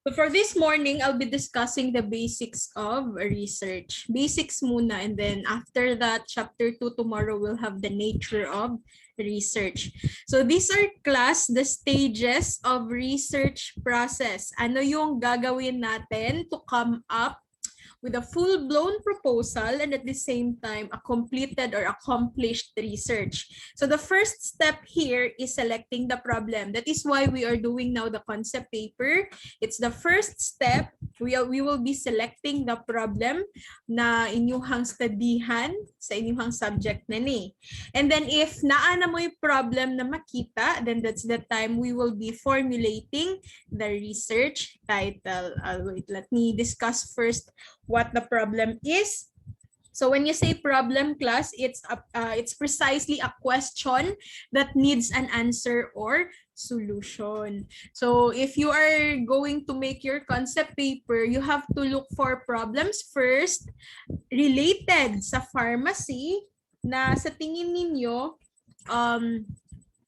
But for this morning, I'll be discussing the basics of research. Basics muna, and then after that, chapter 2 tomorrow will have the nature of research. So these are class, the stages of research process. Ano yung gagawin natin to come up with a full-blown proposal and at the same time a completed or accomplished research. So the first step here is selecting the problem. That is why we are doing now the concept paper. It's the first step. We will be selecting the problem na inyuhang studyhan sa inyuhang subject na ni. And then if naana mo yung problem na makita, then that's the time we will be formulating the research title. Wait, let me discuss first what the problem is. So when you say problem class, it's precisely a question that needs an answer or solution. So if you are going to make your concept paper, you have to look for problems first related sa pharmacy na sa tingin ninyo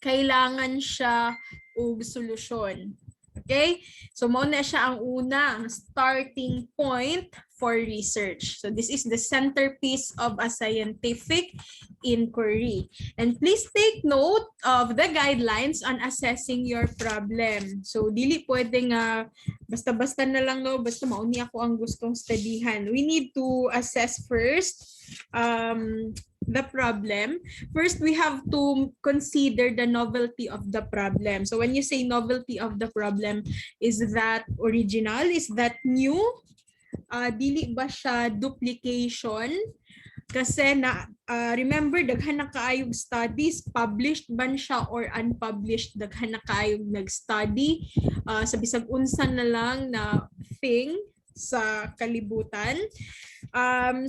kailangan siya og solusyon. Okay? So muna siya ang unang starting point for research. So this is the centerpiece of a scientific inquiry. And please take note of the guidelines on assessing your problem. So dili pwedeng basta-basta na lang, no, basta mauni ako ang gustong studyhan. We need to assess first the problem. First, we have to consider the novelty of the problem. So when you say novelty of the problem, is that original? Is that new? Dili ba siya duplication? Kasi remember, daghan na kaayog studies, published ba siya or unpublished, daghan na kaayog nag-study sa bisag unsa na lang na thing sa kalibutan.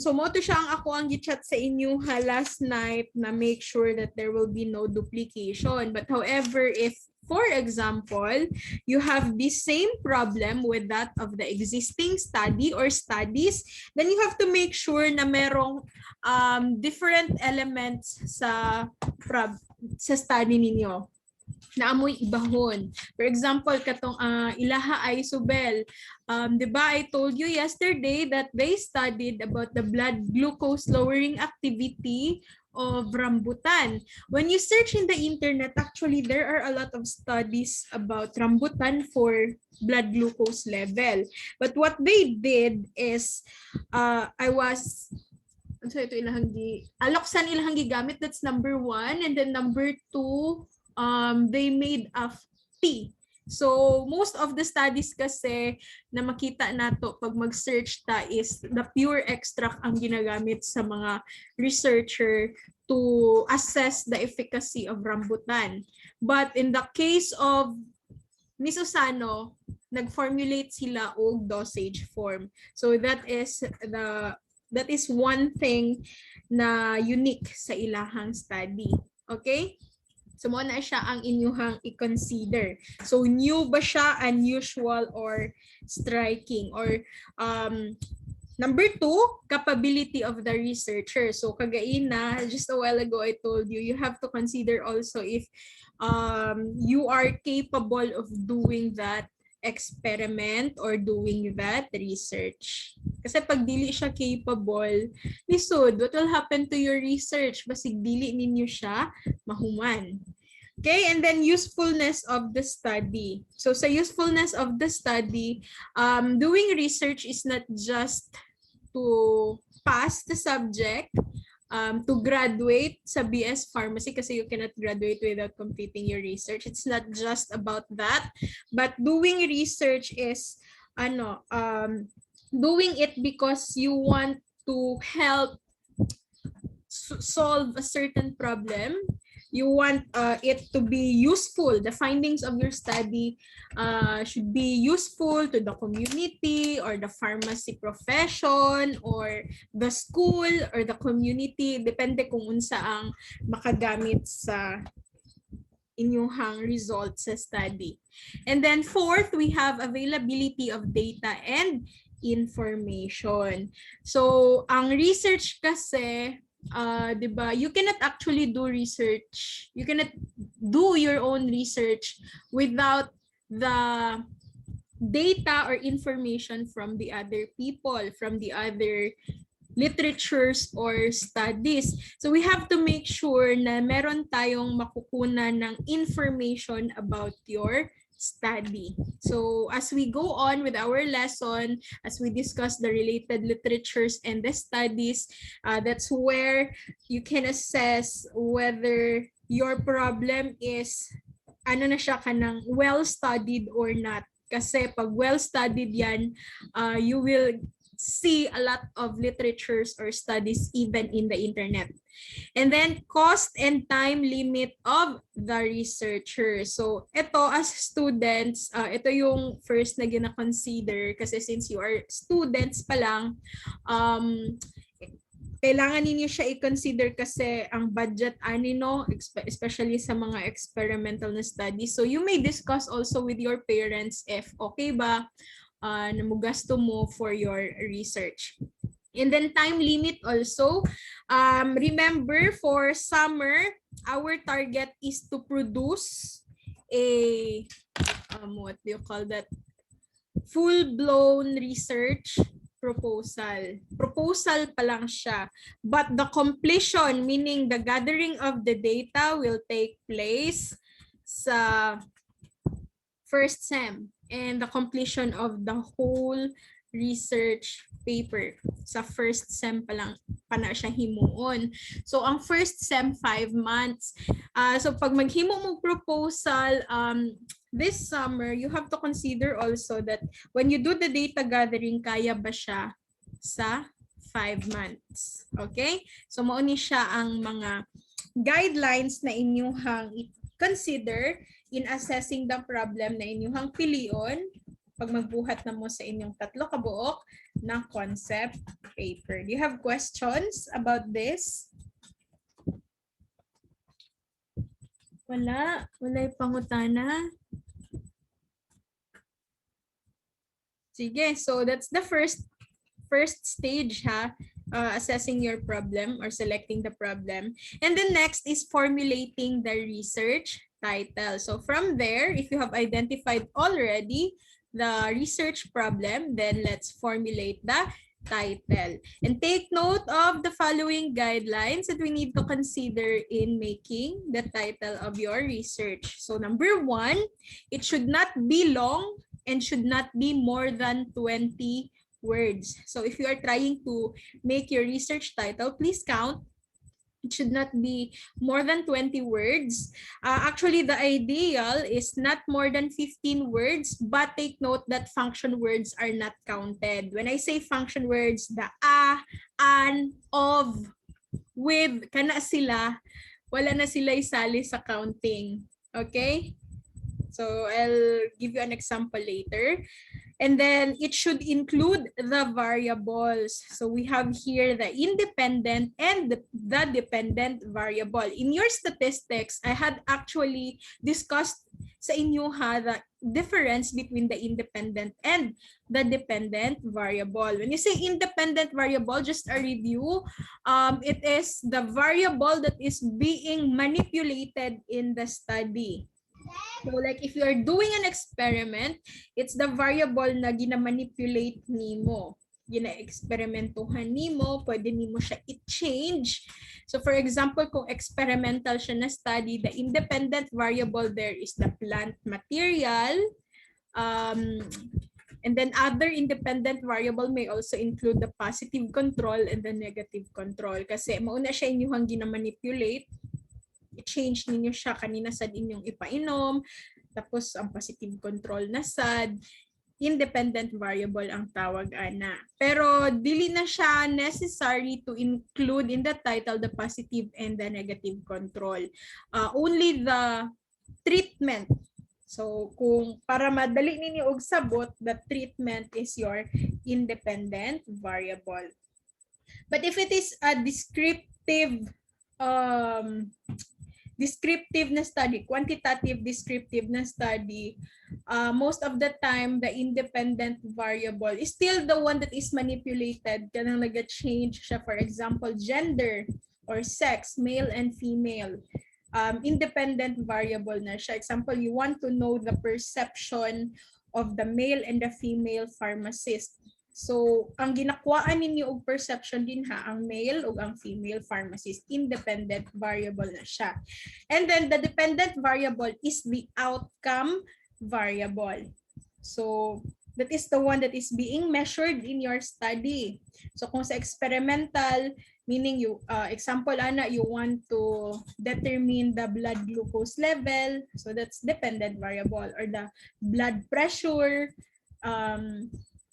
So mo to siya ang ako ang gichat sa inyo last night na make sure that there will be no duplication. But however, if for example, you have the same problem with that of the existing study or studies, then you have to make sure na merong different elements sa study ninyo na amoy ibahon. For example, katong ilaha isobel. Di ba I told you yesterday that they studied about the blood glucose lowering activity of rambutan. When you search in the internet, actually there are a lot of studies about rambutan for blood glucose level. But what they did is so ito ilahang aloksan ilahang gigamit, that's number 1, and then number 2, they made a tea. So most of the studies kasi na makita nato pag mag-search ta is the pure extract ang ginagamit sa mga researcher to assess the efficacy of rambutan. But in the case of ni Susano, nag-formulate sila og dosage form. So that is one thing na unique sa ilahang study. Okay? So mo na siya ang inyuhang i-consider. So new ba siya, unusual, or striking? Or number 2, capability of the researcher. So kagaina, just a while ago I told you, you have to consider also if you are capable of doing that experiment or doing that research. Kasi pag dili siya capable, lisod, what will happen to your research? Basig dili ninyo siya mahuman. Okay, and then usefulness of the study. So sa usefulness of the study, doing research is not just to pass the subject, to graduate sa BS Pharmacy kasi you cannot graduate without completing your research. It's not just about that, but doing research is doing it because you want to help solve a certain problem. You want it to be useful. The findings of your study should be useful to the community or the pharmacy profession or the school or the community. Depende kung unsa ang makagamit sa inyuhang results sa study. And then 4th, we have availability of data and information. So ang research kasi, diba, you cannot actually do research. You cannot do your own research without the data or information from the other people, from the other literatures or studies. So we have to make sure na meron tayong makukunan ng information about your study. So as we go on with our lesson, as we discuss the related literatures and the studies, that's where you can assess whether your problem is ano na siya kanang well-studied or not. Kasi pag well-studied yan, you will see a lot of literatures or studies even in the internet. And then cost and time limit of the researcher. So ito as students, ito yung first na gina-consider kasi since you are students pa lang, kailangan ninyo siya i-consider kasi ang budget no, especially sa mga experimental na studies. So you may discuss also with your parents if okay ba na magasto mo for your research. And then time limit also. Remember for summer, our target is to produce a, what do you call that? Full-blown research proposal. Proposal pa lang siya. But the completion, meaning the gathering of the data will take place sa first sem. And the completion of the whole research paper sa first sem pa lang pa na siya himuon. So ang first sem 5 months. So pag maghimo mo proposal this summer, you have to consider also that when you do the data gathering, kaya ba siya sa 5 months. Okay? So mao ni siya ang mga guidelines na inyuhang consider in assessing the problem na inyuhang pilion pag magbuhat na mo sa inyong 3 kabuok na concept paper. Do you have questions about this? Wala. Wala yung pangutana. Sige, so that's the first stage ha, assessing your problem or selecting the problem. And then next is formulating the research title. So from there, if you have identified already the research problem, then let's formulate the title. And take note of the following guidelines that we need to consider in making the title of your research. So number 1, it should not be long and should not be more than 20 words. So if you are trying to make your research title, please count. It should not be more than 20 words. Actually, the ideal is not more than 15 words, but take note that function words are not counted. When I say function words, the an, of, with, kana sila, wala na sila isali sa counting. Okay? So I'll give you an example later. And then it should include the variables. So we have here the independent and the dependent variable. In your statistics, I had actually discussed sa inyo the difference between the independent and the dependent variable. When you say independent variable, just a review, it is the variable that is being manipulated in the study. So like if you are doing an experiment, it's the variable na gina-manipulate nimo. Gina-experimentuhan nimo, pwede nimo siya i-change. So for example, kung experimental siya na study, the independent variable there is the plant material. And then other independent variable may also include the positive control and the negative control. Kasi mauna siya inyuhang gina-manipulate. I-change ninyo siya kanina sad inyong ipainom, tapos ang positive control na sad, independent variable ang tawag ana. Pero dili na siya necessary to include in the title the positive and the negative control. Only the treatment. So kung para madali ninyo og sabot, the treatment is your independent variable. But if it is a descriptive na study, quantitative descriptive na study, most of the time, the independent variable is still the one that is manipulated. Kanang nag-change siya, for example, gender or sex, male and female. Independent variable na siya. Example, you want to know the perception of the male and the female pharmacist. So, ang ginakuhaan ninyo og perception din ha, ang male ug ang female pharmacist, independent variable na siya. And then the dependent variable is the outcome variable. So, that is the one that is being measured in your study. So, kung sa experimental, meaning you, example, Ana, you want to determine the blood glucose level. So, that's dependent variable. Or the blood pressure,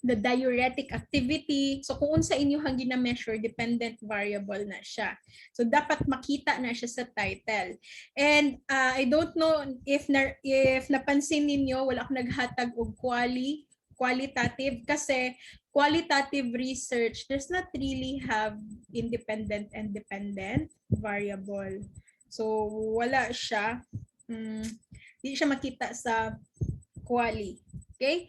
the diuretic activity. So kung unsa inyong gina-measure, dependent variable na siya. So dapat makita na siya sa title. And I don't know if napansin ninyo, wala akong naghatag og qualitative kasi qualitative research does not really have independent and dependent variable. So wala siya. Hindi siya makita sa quali. Okay?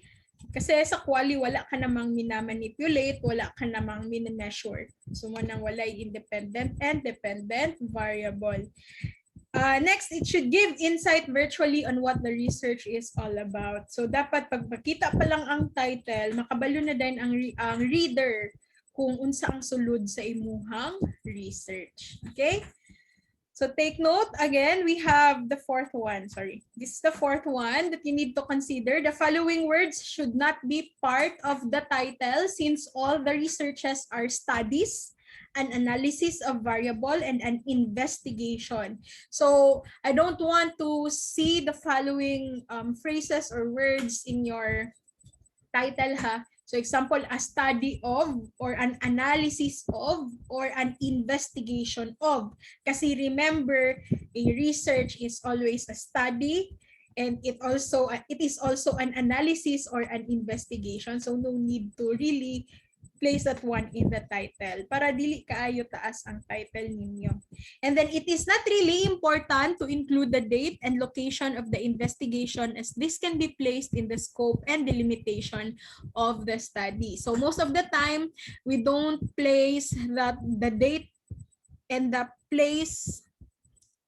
Kasi sa quali, wala ka namang minamanipulate, wala ka namang minameasure. So, manang wala independent and dependent variable. Next, it should give insight virtually on what the research is all about. So, dapat pag makita pa lang ang title, makabalo na din ang reader kung unsa ang sulod sa imuhang research. Okay? So take note, again, we have the fourth one. Sorry, this is the fourth one that you need to consider. The following words should not be part of the title since all the researches are studies, an analysis of variable, and an investigation. So I don't want to see the following phrases or words in your title, ha? So example, a study of, or an analysis of, or an investigation of. Kasi remember, a research is always a study, and it is also an analysis or an investigation. So no need to really place that one in the title para dili kaayo taas ang title ninyo. And then it is not really important to include the date and location of the investigation as this can be placed in the scope and the limitation of the study. So most of the time, we don't place the date and the place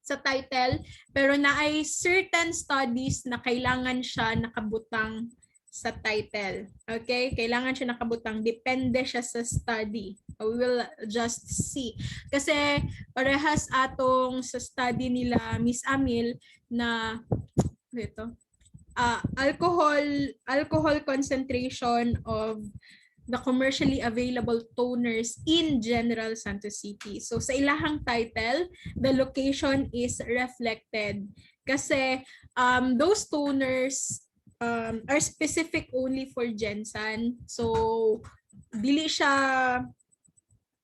sa title, pero naay certain studies na kailangan siya nakabutang sa title. Okay? Kailangan siya nakabutang. Depende siya sa study. We will just see. Kasi parehas atong sa study nila Miss Amil na alcohol concentration of the commercially available toners in General Santos City. So sa ilahang title, the location is reflected. Kasi those toners are specific only for Gensan. So, dili siya,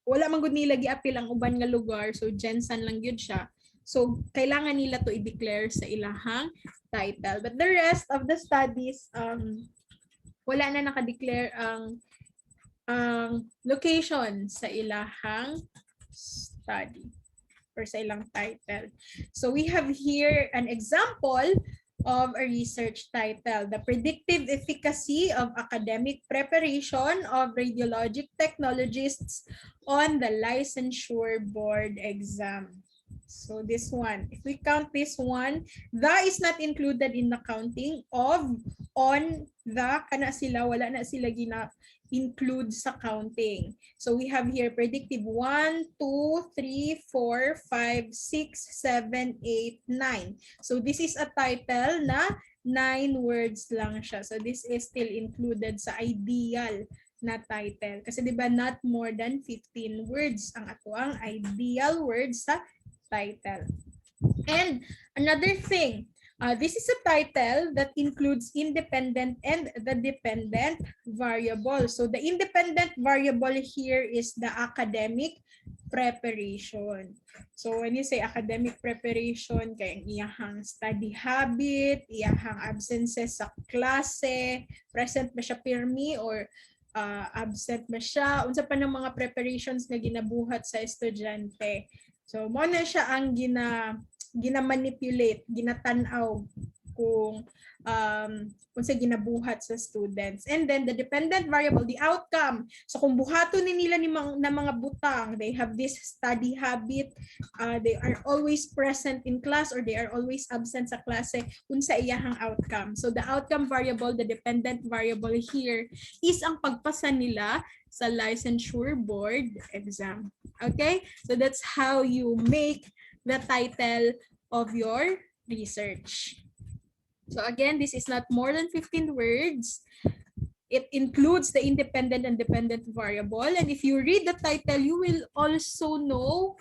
wala man gud nila gi-appeal ang uban nga lugar. So, Gensan lang yun siya. So, kailangan nila to i-declare sa ilahang title. But the rest of the studies, wala na naka-declare ang location sa ilahang study or sa ilang title. So, we have here an example of a research title, the predictive efficacy of academic preparation of radiologic technologists on the licensure board exam. So this one, if we count this one, the is not included in the counting of, on, the, kana sila, wala na sila include sa counting. So we have here predictive 1, 2, 3, 4, 5, 6, 7, 8, 9. So this is a title na 9 words lang siya. So this is still included sa ideal na title. Kasi diba not more than 15 words ang ato ang ideal words sa title. And another thing, this is a title that includes independent and the dependent variable. So the independent variable here is the academic preparation. So when you say academic preparation, kaya iyahang study habit, iyahang absences sa klase, present ba siya pirmi or absent ba siya, unsa pa ng mga preparations na ginabuhat sa estudyante. So mo na siya ang gina-manipulate, ginatanaw kung kung sa ginabuhat sa students. And then the dependent variable, the outcome. So kung buhato ni nila na mga butang, they have this study habit, they are always present in class or they are always absent sa klase, unsa iyahang outcome. So the outcome variable, the dependent variable here is ang pagpasa nila sa licensure board exam. Okay? So that's how you make the title of your research. So again, this is not more than 15 words. It includes the independent and dependent variable. And if you read the title, you will also know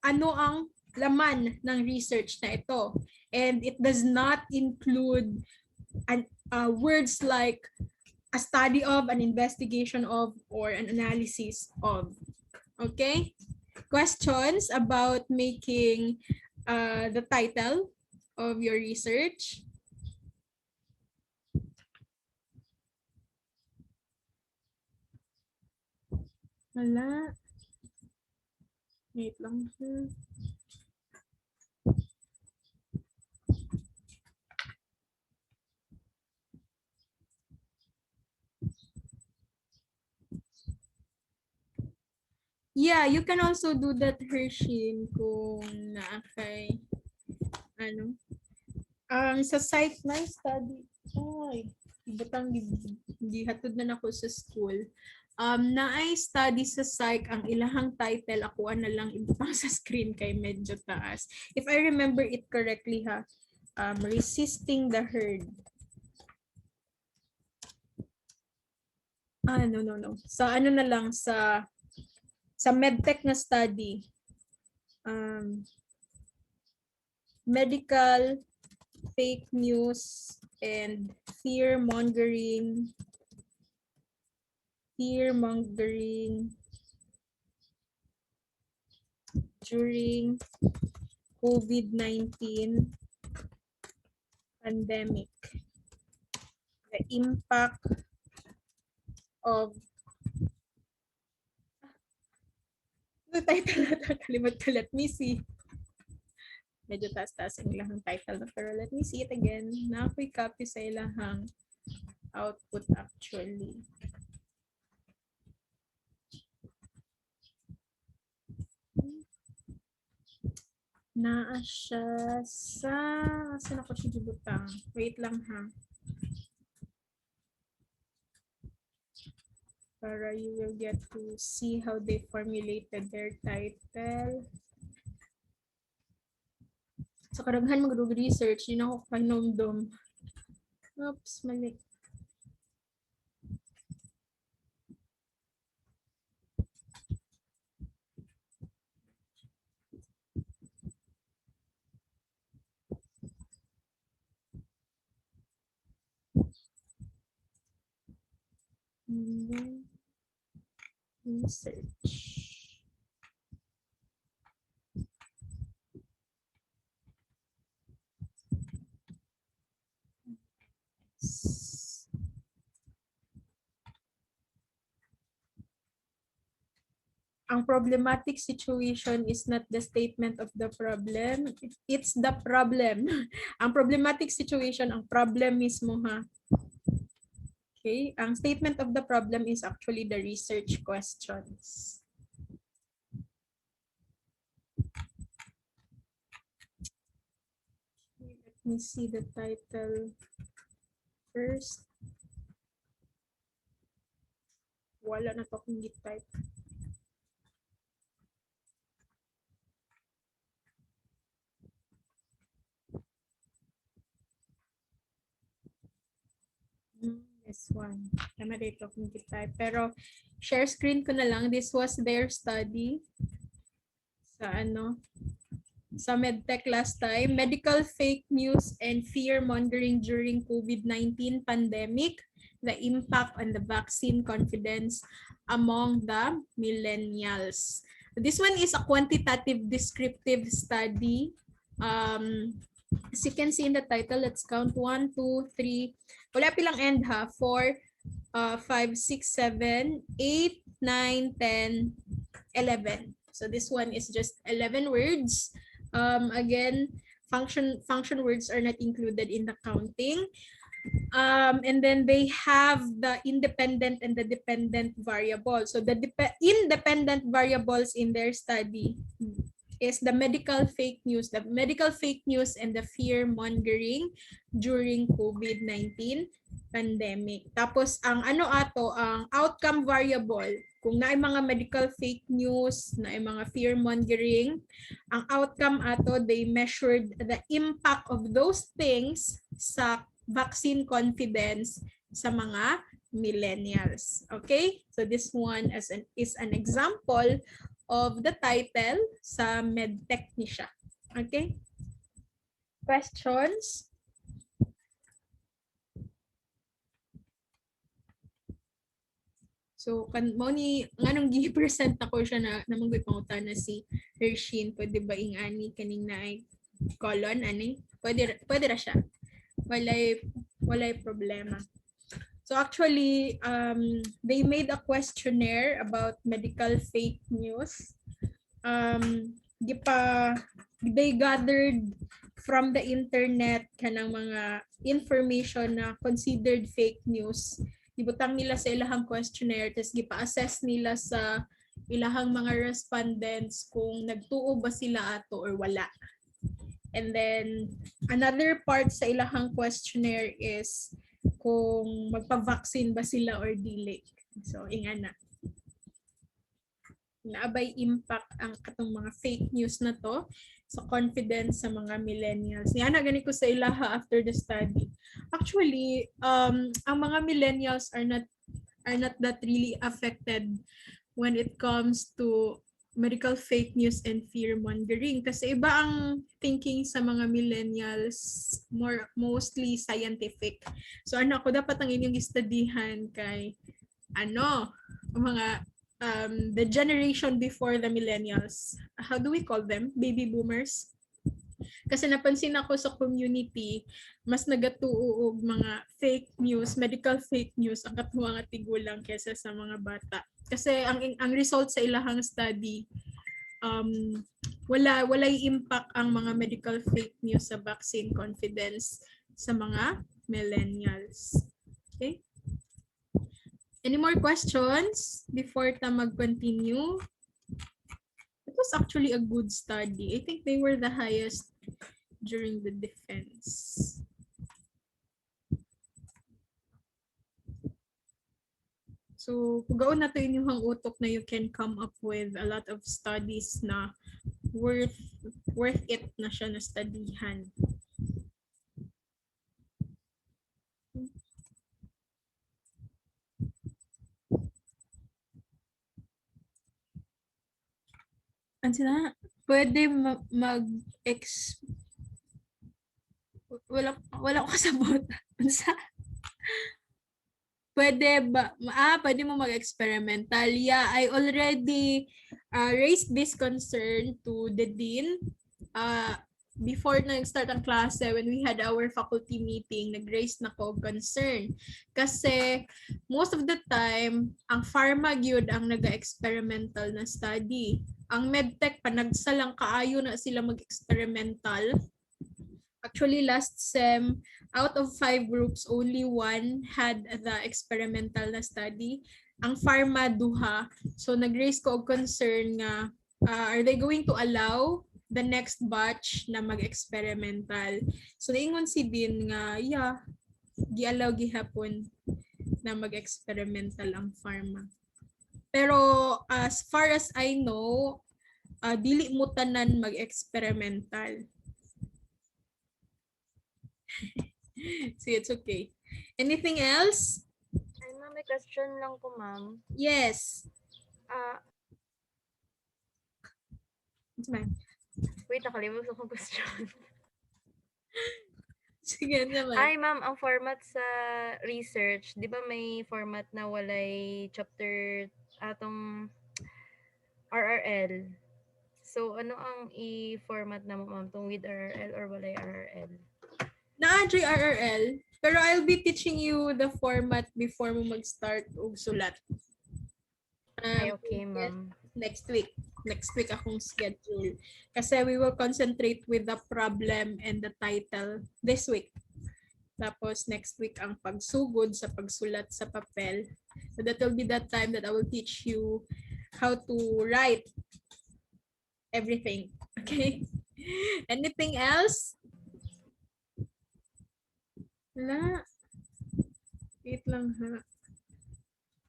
ano ang laman ng research na ito. And it does not include words like a study of, an investigation of, or an analysis of. Okay? Questions about making the title of your research? Wala. Wait lang. Yeah, you can also do that, Hershin, kung naakay, ano, sa site na study, ay, butang di hatod na ako sa school. Naay study sa psych, ang ilahang title, ako na lang ibutang sa screen kay medyo taas. If I remember it correctly ha, resisting the herd. No. Sa ano na lang, sa medtech na study, medical fake news and fear mongering during COVID-19 pandemic. The impact of the title na ito, kalimut ko, let me see. Medyo taas-taas ang ilahang title na, pero let me see it again. Na-ako'y copy sa ilahang output actually. Naa siya sa, saan ako siya gibutang? Wait lang ha. Para you will get to see how they formulated their title. So kadaghan mag-research, yun ako kanomdom. Oops, mali. Research. Ang problematic situation is not the statement of the problem, it's the problem. Ang problematic situation, ang problem mismo ha. Okay, ang statement of the problem is actually the research questions. Let me see the title first. Wala na to kung git-type. This one. Tama dito kung git-type. Pero share screen ko na lang. This was their study sa ano, sa medtech last time. Medical fake news and fear mongering during COVID-19 pandemic. The impact on the vaccine confidence among the millennials. This one is a quantitative descriptive study. As you can see in the title, let's count 1, 2, 3. Wala pilang end ha. 4, 5, 6, 7, 8, 9, 10, 11. So this one is just 11 words. Again, Function words are not included in the counting. And then they have the independent and the dependent variable. So the independent variables in their study is the medical fake news and the fear mongering during COVID-19 pandemic. Tapos ang ang outcome variable, kung naay mga medical fake news, naay mga fear mongering, ang outcome ato, they measured the impact of those things sa vaccine confidence sa mga millennials. Okay? So this one is an example of the title sa medtech ni siya. Okay? Questions? So, mo ni nganong gi-present ako siya na namang pangutana si Hershine, pwede ba ingani kaning naay colon ani? Pwede ra siya. Walay problema. So actually, they made a questionnaire about medical fake news. They gathered from the internet kanang mga information na considered fake news. Ibutang nila sa ilahang questionnaire, tapos gipa-assess nila sa ilahang mga respondents kung nagtuo ba sila ato or wala. And then another part sa ilahang questionnaire is kung magpa-vaccine ba sila or dili. So, ingana. Naabay impact ang katong mga fake news na to sa confidence sa mga millennials. Niana gani ko sa ilaha after the study. Actually, ang mga millennials are not that really affected when it comes to medical fake news and fear mongering kasi iba ang thinking sa mga millennials, mostly scientific. So ako dapat ang inyong istudihan kay mga the generation before the millennials. How do we call them? Baby boomers. Kasi napansin ako sa community, mas nagatuo og mga fake news, medical fake news ang katuwa nga tigulang kaysa sa mga bata. Kasi ang result sa ilahang study, walay impact ang mga medical fake news sa vaccine confidence sa mga millennials. Okay? Any more questions before ta mag-continue? It was actually a good study. I think they were the highest during the defense. So, kugaon na to inyong utok na you can come up with a lot of studies na worth it na siya na studyhan. Ano sila? Pwede wala ko kasabot. Pwede mo mag-experimental. Yeah, I already raised this concern to the dean. Before nag-start ang klase, when we had our faculty meeting, nag-raise na ko concern. Kasi most of the time, ang pharma gyud ang naga-experimental na study. Ang medtech, panagsalang kaayo na sila mag-experimental. Actually, last sem, out of 5 groups, only 1 had the experimental na study. Ang pharma, 2. So, nag-raise ko og concern nga, are they going to allow the next batch na mag-experimental? So, naingon si Dean nga, yeah, gi-allow gihapon na mag-experimental ang pharma. Pero, as far as I know, dili mo tanan mag-experimental. So it's okay. Anything else? Ay, ma'am, may question lang po, ma'am. Yes. Wait, nakalimutan ko question. Sige naman. Ay, ma'am, ang format sa research, di ba may format na walay chapter atong RRL? So, ano ang i-format na mo, ma'am, tong with RRL or walay RRL? Na-adjay RRL, pero I'll be teaching you the format before mo mag-start og sulat. Ay, okay, ma'am. Next week. Next week akong schedule. Kasi we will concentrate with the problem and the title this week. Tapos next week ang pagsugod sa pagsulat sa papel. So that will be that time that I will teach you how to write everything. Okay? Anything else? Wala. Wait lang ha.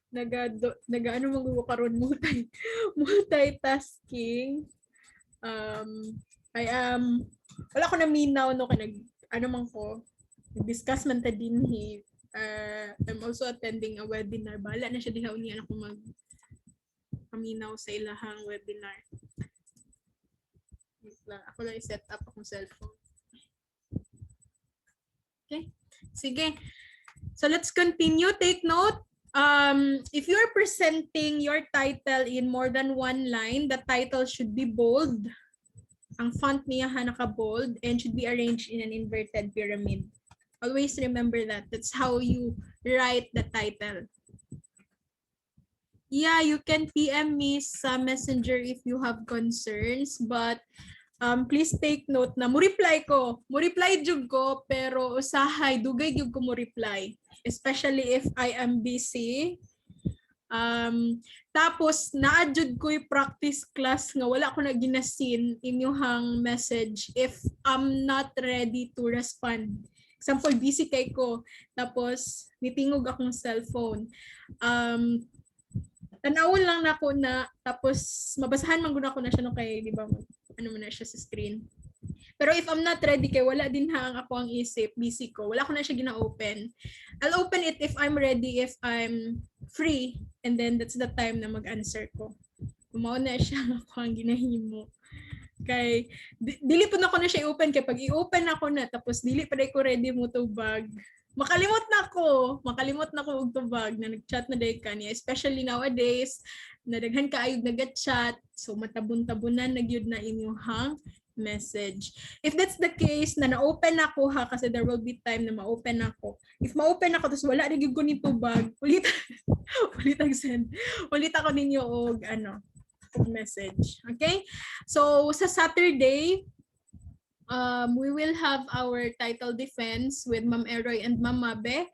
Ano magbubo karon multitasking. I am wala ko na minaw no kay ano man ko discuss man ta dinhi. I'm also attending a webinar. Bala na siya diha niya ako paminaw sa ilahang webinar. Ako lang i-set up akong cellphone. Okay? Sige. So let's continue. Take note. If you are presenting your title in more than one line, the title should be bold. Ang font niya naka-bold and should be arranged in an inverted pyramid. Always remember that. That's how you write the title. Yeah, you can PM me sa Messenger if you have concerns, but please take note na mo-reply ko. Mo-reply jud ko, pero usahay, dugay jud ko mo-reply. Especially if I am busy. Tapos, naadjud ko yung practice class nga wala ko na ginasin inyong message if I'm not ready to respond. Example, busy kay ko. Tapos, nitingog akong cellphone. Tanawon lang na ako na, tapos mabasahan man gud ako na siya no kay, di ba, ano man na siya sa screen. Pero if I'm not ready kay wala din hang ako ang isip, busy ko, wala ko na siya gina-open. I'll open it if I'm ready, if I'm free, and then that's the time na mag-answer ko. Kumao na siya ako ang ginahimo. Kay dili po na ko na siya i-open kay pag i-open ako na tapos dili pa dai ko ready mo tubag. Makalimot na ko og tubag na nag-chat na day kaniya, especially nowadays nadaghan kaayog naga-chat, so matabon-tabonan na gyud na inyong message. If that's the case na na-open ako kasi there will be time na ma-open ako. If ma-open ako tapos wala rin ko ni tubag, ulit ako ninyo og message. Okay? So sa Saturday, we will have our title defense with Ma'am Eroy and Ma'am Mabe.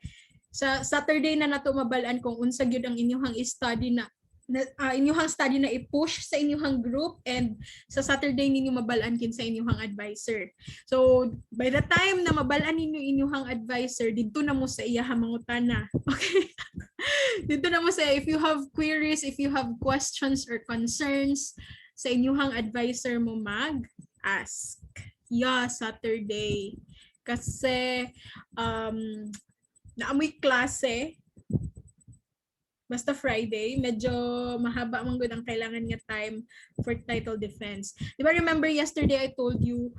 Sa Saturday na nato mabalaan kung unsa gyud ang inyong study na inyong study na i-push sa inyong group, and sa Saturday ninyo mabalaan kin sa inyong advisor. So by the time na mabalaan ninyo inyong advisor, didto na mo sa iya mangutana. Okay? Dito na mo sa if you have queries, if you have questions or concerns sa inyong advisor mo mag-ask. Yeah, Saturday. Kasi naamoy klase. Basta Friday, medyo mahaba man gud ang kailangan nga time for title defense. Di ba remember yesterday I told you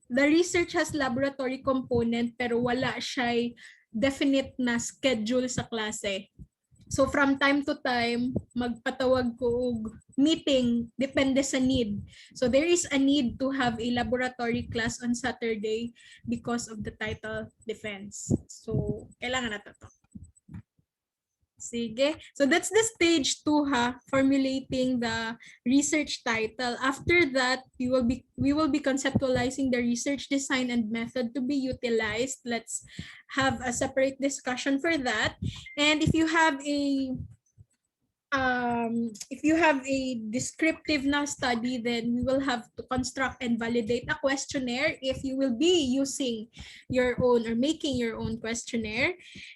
the research has laboratory component pero wala siya definite na schedule sa klase. So from time to time, magpatawag ko og meeting depende sa need. So there is a need to have a laboratory class on Saturday because of the title defense. So kailangan nato to. Sige. So that's the stage 2 formulating the research title. After that, we will be conceptualizing the research design and method to be utilized. Let's have a separate discussion for that. And if you have a descriptive na study, then we will have to construct and validate a questionnaire if you will be using your own or making your own questionnaire.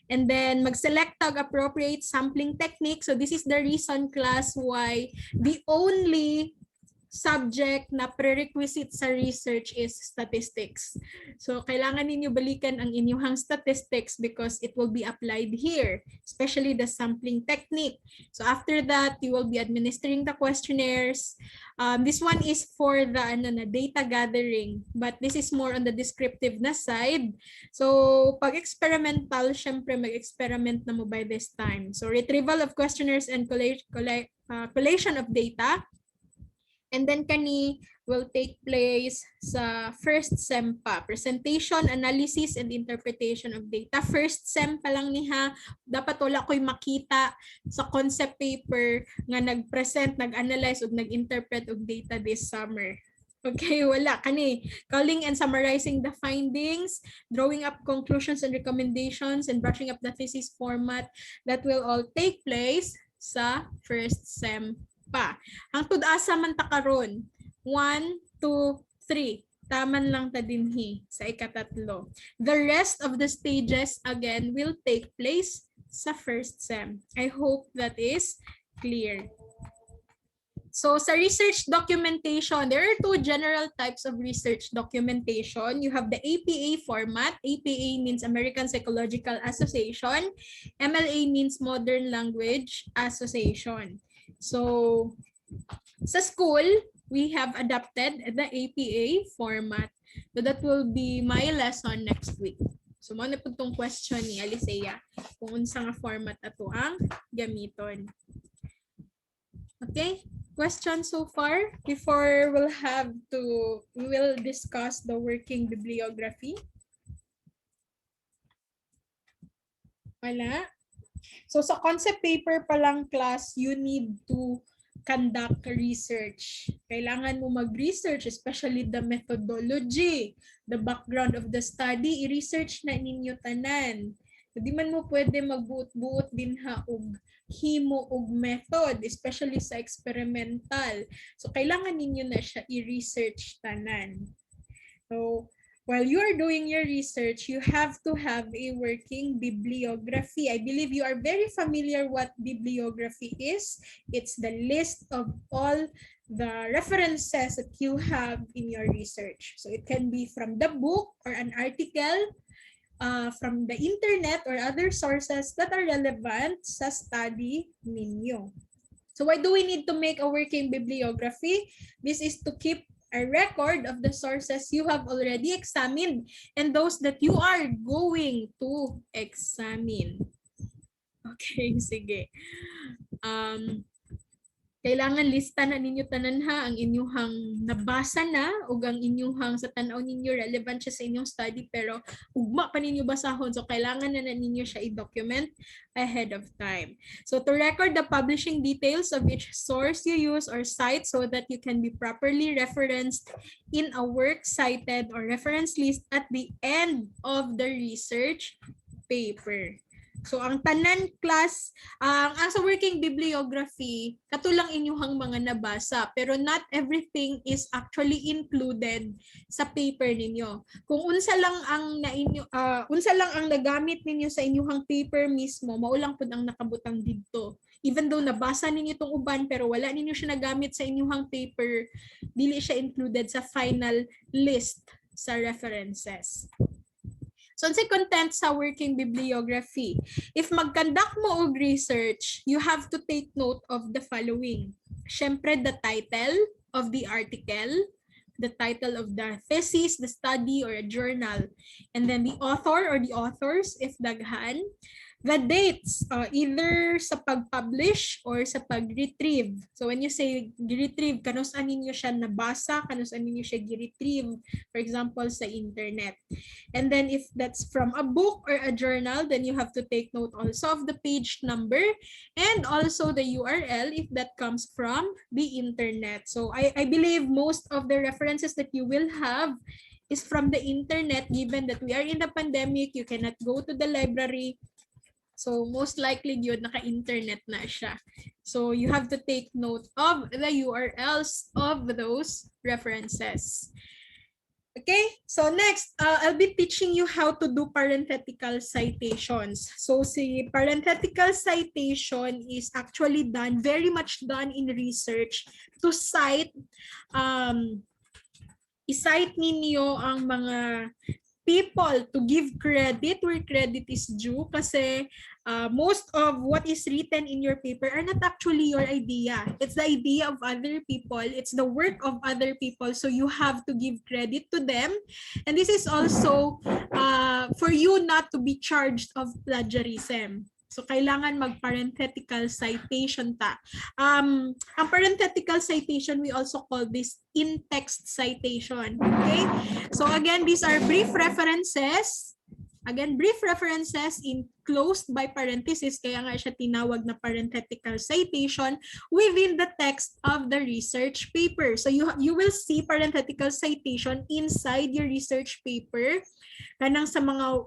And then mag-select tag appropriate sampling technique. So this is the reason class why the only subject na prerequisite sa research is statistics. So kailangan ninyo balikan ang inyong statistics because it will be applied here, especially the sampling technique. So after that, you will be administering the questionnaires. This one is for the data gathering, but this is more on the descriptive na side. So pag experimental, syempre mag-experiment na mo by this time. So retrieval of questionnaires and collation of data. And then kani will take place sa first sem pa. Presentation, analysis, and interpretation of data. First sem pa lang niha, dapat wala ko'y makita sa concept paper nga nag-present, nag-analyze, o nag-interpret of data this summer. Okay, wala. Kani, calling and summarizing the findings, drawing up conclusions and recommendations, and brushing up the thesis format, that will all take place sa first sem pa. Ang tud-asa man ta karon, 1, 2, 3. Taman lang ta dinhi sa ikatatlo. The rest of the stages again will take place sa first sem. I hope that is clear. So sa research documentation, there are two general types of research documentation. You have the APA format. APA means American Psychological Association. MLA means Modern Language Association. So sa school, we have adopted the APA format. So that will be my lesson next week. So mo na po itong question ni Alicia kung unsa nga format ato ang gamiton. Okay, questions so far before we will discuss the working bibliography? Wala? So sa concept paper pa lang class, you need to conduct research. Kailangan mo mag-research, especially the methodology, the background of the study, i-research na ninyo tanan. Hindi man mo pwede magbuot-buot din ha og himo og method, especially sa experimental. So kailangan ninyo na siya i-research tanan. So while you are doing your research, you have to have a working bibliography. I believe you are very familiar what bibliography is. It's the list of all the references that you have in your research. So it can be from the book or an article, from the internet or other sources that are relevant sa study ninyo. So why do we need to make a working bibliography? This is to keep a record of the sources you have already examined and those that you are going to examine. Okay, sige. Kailangan lista na ninyo tanan ha ang inyuhang nabasa na ug ang inyuhang sa tan-aw ninyo relevant siya sa inyong study pero ugma pa ninyo basahon, so kailangan na ninyo siya i-document ahead of time. So to record the publishing details of each source you use or cite so that you can be properly referenced in a work cited or reference list at the end of the research paper. So ang tanan class, ang sa working bibliography, katulang inyuhang mga nabasa, pero not everything is actually included sa paper ninyo. Kung unsa lang ang nagamit ninyo sa inyuhang paper mismo, maulang pud ang nakabutang didto. Even though nabasa ninyo itong uban pero wala ninyo siya nagamit sa inyuhang paper, dili siya included sa final list sa references. So, sa content sa working bibliography, if mag-conduct mo og research, you have to take note of the following. Syempre, the title of the article, the title of the thesis, the study, or a journal, and then the author or the authors, if daghan, the dates, either sa pag-publish or sa pag-retrieve. So when you say retrieve, kanusan ninyo siya nabasa, kanusan ninyo siya gi-retrieve, for example, sa internet. And then if that's from a book or a journal, then you have to take note also of the page number and also the URL if that comes from the internet. So I believe most of the references that you will have is from the internet, given that we are in the pandemic, you cannot go to the library. So most likely yun naka-internet na siya. So you have to take note of the URLs of those references. Okay, so next, I'll be teaching you how to do parenthetical citations. So si parenthetical citation is actually done, very much done in research to cite, i-cite ninyo ang mga people, to give credit where credit is due, kasi most of what is written in your paper are not actually your idea. It's the idea of other people. It's the work of other people. So you have to give credit to them. And this is also for you not to be charged of plagiarism. So, kailangan mag-parenthetical citation ta. Ang parenthetical citation, we also call this in-text citation. Okay? So, again, these are brief references. Again, brief references enclosed by parentheses, kaya nga siya tinawag na parenthetical citation within the text of the research paper. So you will see parenthetical citation inside your research paper. Kanang sa mga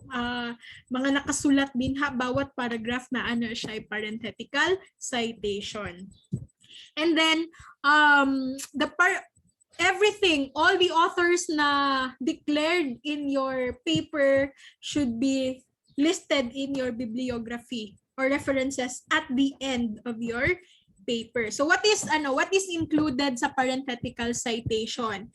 nakasulat din ha, bawat paragraph na ano siya ay parenthetical citation. And then everything, all the authors na declared in your paper should be listed in your bibliography or references at the end of your paper. So what is included sa parenthetical citation?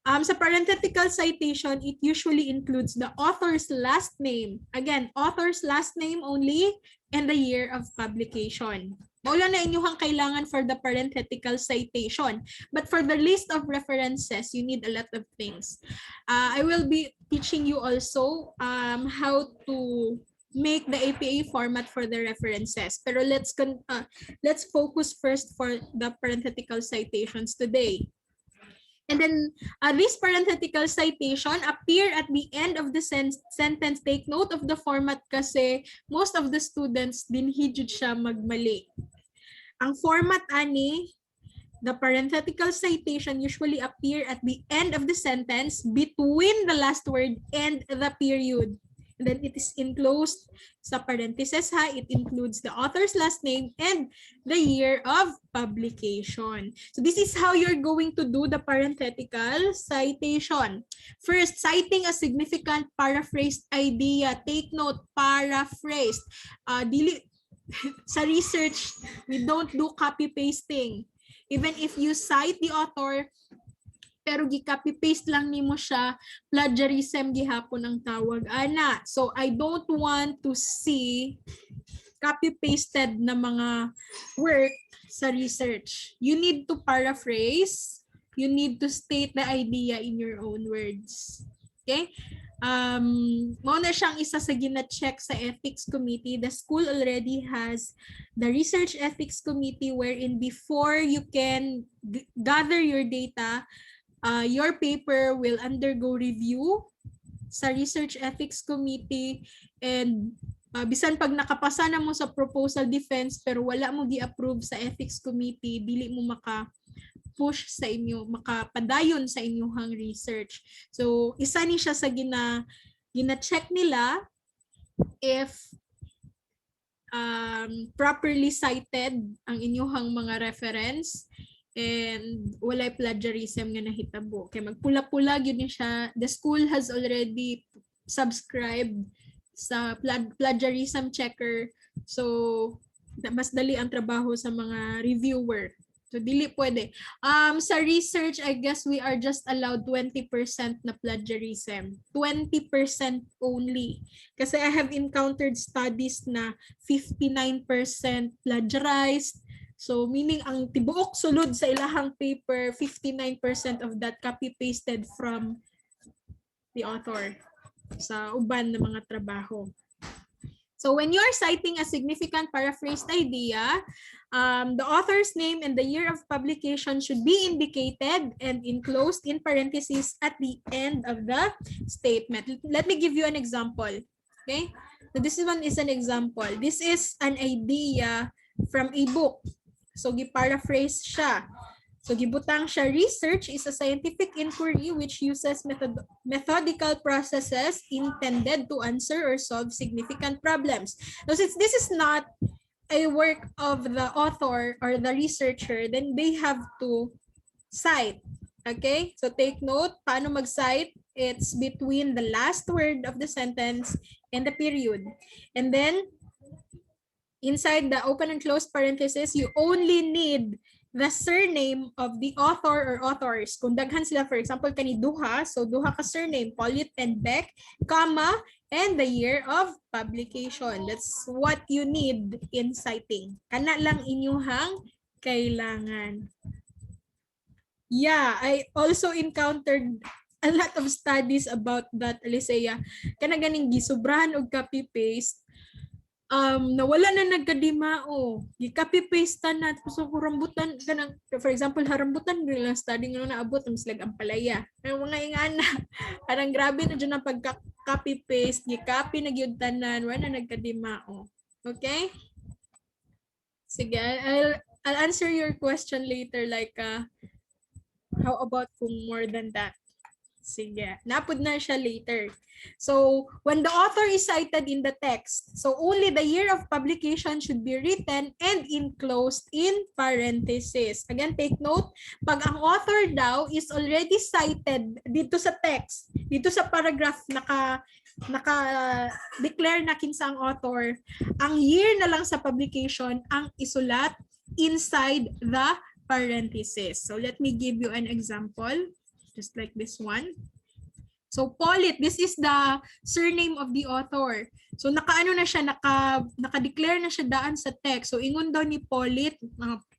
Sa parenthetical citation, it usually includes the author's last name. Again, author's last name only and the year of publication. Maulan na inyuhang kailangan for the parenthetical citation. But for the list of references, you need a lot of things. I will be teaching you also how to make the APA format for the references. Pero let's focus first for the parenthetical citations today. And then this parenthetical citation appear at the end of the sentence. Take note of the format kasi most of the students din hijud siya magmali. Ang format ani, the parenthetical citation usually appear at the end of the sentence between the last word and the period. And then it is enclosed sa parentheses ha. It includes the author's last name and the year of publication. So this is how you're going to do the parenthetical citation. First, citing a significant paraphrased idea. Take note, paraphrased. Sa research, we don't do copy-pasting. Even if you cite the author, pero gi-copy-paste lang nimo siya, plagiarism gihapon ang tawag ana. So I don't want to see copy-pasted na mga work sa research. You need to paraphrase, you need to state the idea in your own words. Okay? Mao na siyang isa sa gina-check sa ethics committee. The school already has the research ethics committee wherein before you can gather your data, your paper will undergo review sa research ethics committee, and bisan pag nakapasa na mo sa proposal defense pero wala mo gi-approve sa ethics committee, dili mo maka-push sa inyo, makapadayon sa inyong research. So isa ni siya sa gina-check nila if properly cited ang inyong mga reference and walay plagiarism nga nahitabo. Kaya magpula-pula yun siya. The school has already subscribed sa plagiarism checker. So, mas dali ang trabaho sa mga reviewer. So, dili pwede. Sa research, I guess we are just allowed 20% na plagiarism. 20% only. Kasi I have encountered studies na 59% plagiarized. So, meaning ang tibuok sulod sa ilahang paper, 59% of that copy-pasted from the author sa uban ng mga trabaho. So, when you are citing a significant paraphrased idea, the author's name and the year of publication should be indicated and enclosed in parentheses at the end of the statement. Let me give you an example. Okay? So, this one is an example. This is an idea from a book. So, gi-paraphrase siya. So, gibutang siya, research is a scientific inquiry which uses methodical processes intended to answer or solve significant problems. Now, since this is not a work of the author or the researcher, then they have to cite. Okay? So, take note, paano mag-cite? It's between the last word of the sentence and the period. And then, inside the open and closed parentheses, you only need the surname of the author or authors. Kung daghan sila, for example, kani duha, so duha ka surname, Pollitt and Beck, comma, and the year of publication. That's what you need in citing. Kana lang inyuhang kailangan. Yeah, I also encountered a lot of studies about that, Alicia. Kana ganing gisubrahan og copy-paste. nawala na nagkadimao. Gi-copy paste na so rambutan kanang for example harambutan lang study nga naabot ang slag ang palaya. Ang mga ingana parang grabe na dyan ang pagka-copy paste, gi-copy na gyud tanan, wala na nagkadimao. Okay? Sige, I'll answer your question later like how about kung more than that? Sige, napod na siya later. So, when the author is cited in the text, so only the year of publication should be written and enclosed in parentheses. Again, take note, pag ang author daw is already cited dito sa text, dito sa paragraph naka-declare na kinsa ang author, ang year na lang sa publication ang isulat inside the parentheses. So, let me give you an example. Just like this one. So Polit, this is the surname of the author. So nakaano na siya, naka-declare na siya daan sa text. So ingon daw ni Polit,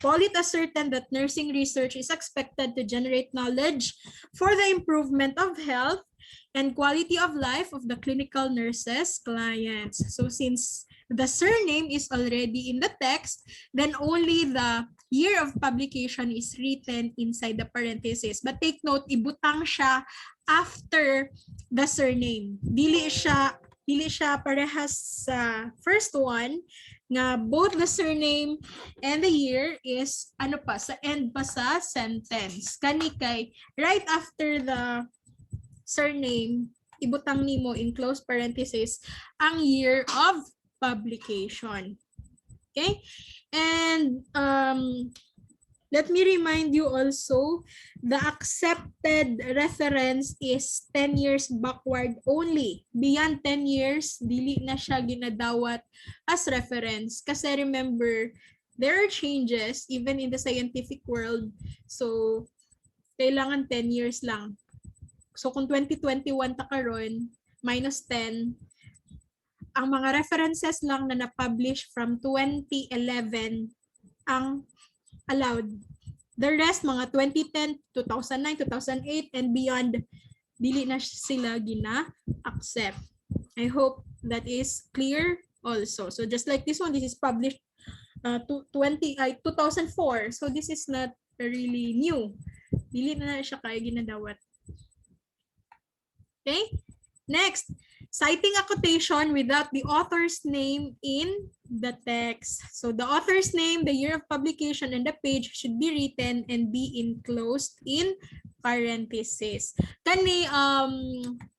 Polit ascertained that nursing research is expected to generate knowledge for the improvement of health and quality of life of the clinical nurses clients. So since the surname is already in the text, then only the year of publication is written inside the parentheses. But take note, ibutang siya after the surname. Dili siya parehas sa first one nga both the surname and the year is ano pa sa end pa sa sentence. Kani kay right after the surname ibutang nimo in close parentheses ang year of publication. Okay? And let me remind you also, the accepted reference is 10 years backward only. Beyond 10 years, dili na siya ginadawat as reference. Kasi remember, there are changes even in the scientific world. So, kailangan 10 years lang. So, kung 2021 ta karon minus 10, ang mga references lang na na-publish from 2011 ang allowed. The rest, mga 2010, 2009, 2008, and beyond, dili na sila gina-accept. I hope that is clear also. So just like this one, this is published 2004. So this is not really new. Dili na siya kaya ginadawat. Okay? Next, citing a quotation without the author's name in the text. So the author's name, the year of publication, and the page should be written and be enclosed in parentheses. Kani,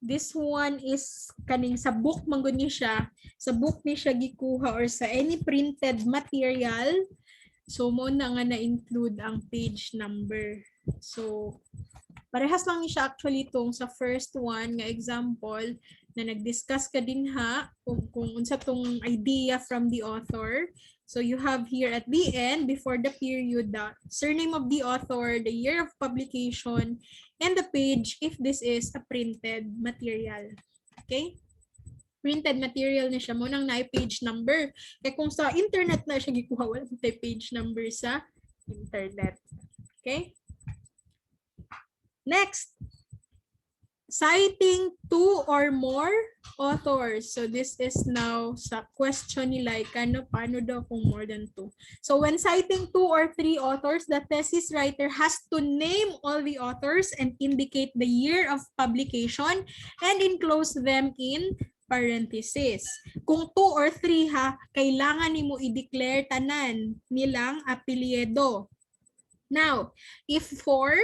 this one is kaning sa book manggod ni siya. Sa book ni siya gikuha or sa any printed material. So mo na nga na-include ang page number. So parehas lang ni siya actually itong sa first one nga example na nag-discuss ka din ha kung unsa tong idea from the author. So you have here at the end, before the period, the surname of the author, the year of publication, and the page if this is a printed material. Okay? Printed material na siya mo nang na-page number. Kaya kung sa internet na siya gikuha, wala page number sa internet. Okay? Next, citing two or more authors. So this is now sa question nila, paano daw kung more than two? So when citing 2 or 3 authors, the thesis writer has to name all the authors and indicate the year of publication and enclose them in parentheses. Kung 2 or 3 ha, kailangan nimo i-declare tanan nilang apelyido. Now, if 4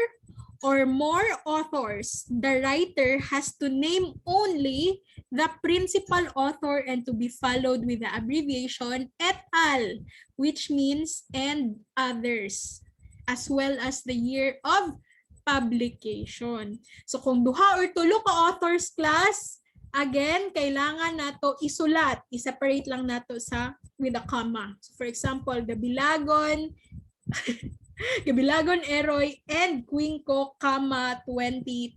or more authors, the writer has to name only the principal author and to be followed with the abbreviation et al, which means and others, as well as the year of publication. So kung duha or tulo ka authors class, again, kailangan nato isulat, i-separate lang nato sa with a comma. So for example, Gabilagon, Gabilagon Eroy and Quinco, 2021.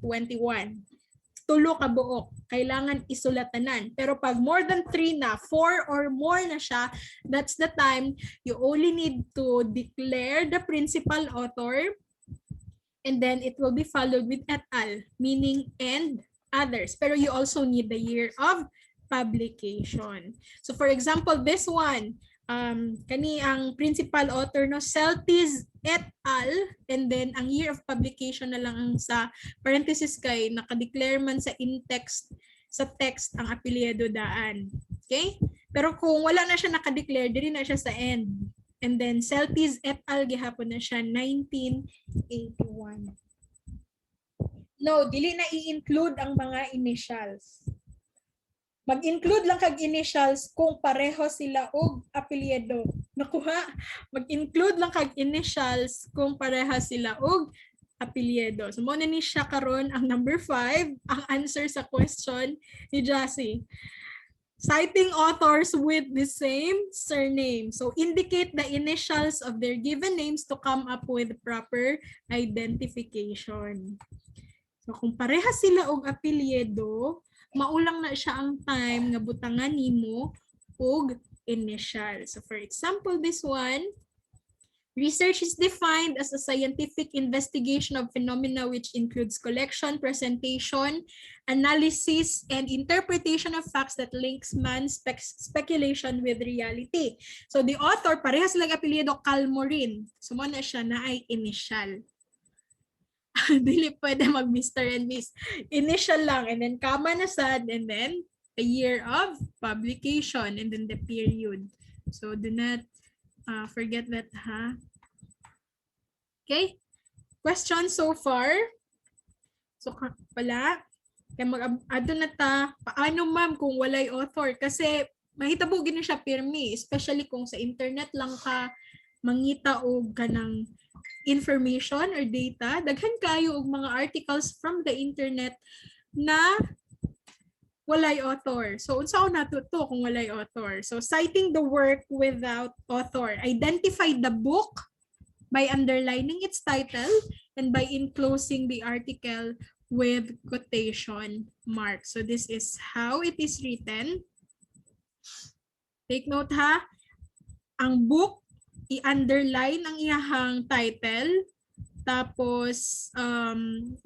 Tulo ka buok. Kailangan isulatanan. Pero pag more than 3 na, 4 or more na siya, that's the time you only need to declare the principal author and then it will be followed with et al, meaning and others. Pero you also need the year of publication. So for example, this one, kani ang principal author no, Celtis et al. And then ang year of publication na lang ang sa parenthesis kay nakadeclare man sa in-text sa text ang apelyido daan. Okay? Pero kung wala na siya nakadeclare, diri na siya sa end. And then Celtis et al. Gihapon na siya 1981. No, dili na i-include ang mga initials. Mag-include lang kag initials kung pareho sila og apelyido. Nakuha? Mag-include lang kag initials kung pareha sila og apelyido. So, muna ni siya karon ang number 5, ang answer sa question ni Jassy. Citing authors with the same surname. So, indicate the initials of their given names to come up with proper identification. So, kung pareha sila og apelyido, maulang na siya ang time nga butangan nimo og initial. So for example, this one, research is defined as a scientific investigation of phenomena which includes collection, presentation, analysis, and interpretation of facts that links man's speculation with reality. So the author, parehas lang apelyido Calmorin. So muna siya na ay initial. Dili pwede mag Mr. and Miss. Initial lang, and then comma na sad, and then the year of publication, and then the period. So do not forget that, ha? Okay? Questions so far? So wala? Kaya mag-ado na ta. Paano ma'am kung walay author? Kasi mahitabo gini siya pirmi, especially kung sa internet lang ka mangita og kanang information or data, daghan kayo og mga articles from the internet na walay author. So unsa nato to kung walay author? So citing the work without author, identify the book by underlining its title and by enclosing the article with quotation marks. So this is how it is written. Take note, ha. Ang book, i-underline ang iyahang title, tapos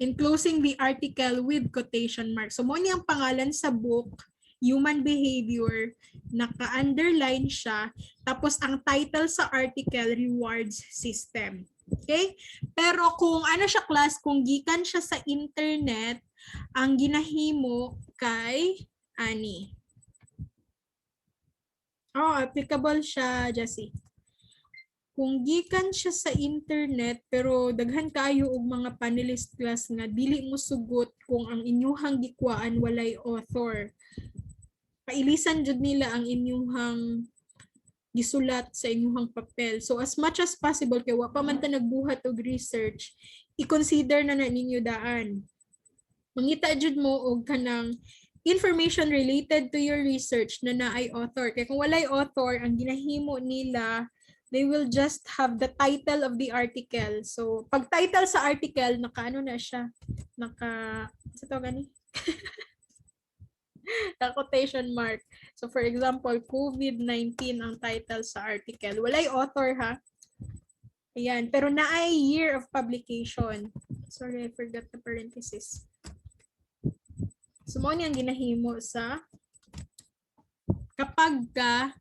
enclosing the article with quotation marks. So mo niyang pangalan sa book, Human Behavior, naka-underline siya, tapos ang title sa article, Rewards System. Okay? Pero kung ano siya class, kung gikan siya sa internet, ang ginahimo kay ani. Oh, applicable siya, Jessie. Kung gikan siya sa internet pero daghan kayo og mga panelist class nga dili mo sugot kung ang inyuhang gikwaan walay author. Pailisan jud nila ang inyuhang gisulat sa inyuhang papel. So as much as possible kay wa pa man ta nagbuhat og research, i-consider na ninyo daan. Mangita jud mo og kanang information related to your research na naay author. Kaya kung walay author, ang ginahimo nila, they will just have the title of the article. So, pag title sa article, naka-ano na siya? Sa to gani? Quotation mark. So, for example, COVID-19 ang title sa article. Walay author, ha? Ayan. Pero naay year of publication. Sorry, I forgot the parenthesis. So, mo niyang ginahimo sa kapag ka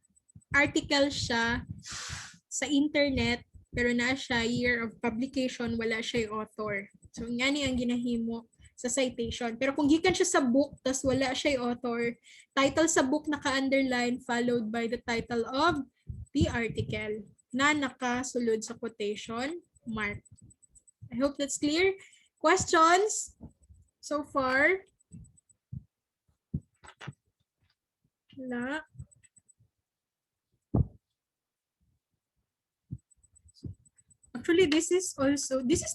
article siya sa internet, pero na siya year of publication, wala siya author. So, nga niya ang ginahimo sa citation. Pero kung gikan siya sa book, tas wala siya author, title sa book naka-underline, followed by the title of the article na nakasulod sa quotation mark. I hope that's clear. Questions so far? Wala. Actually, this is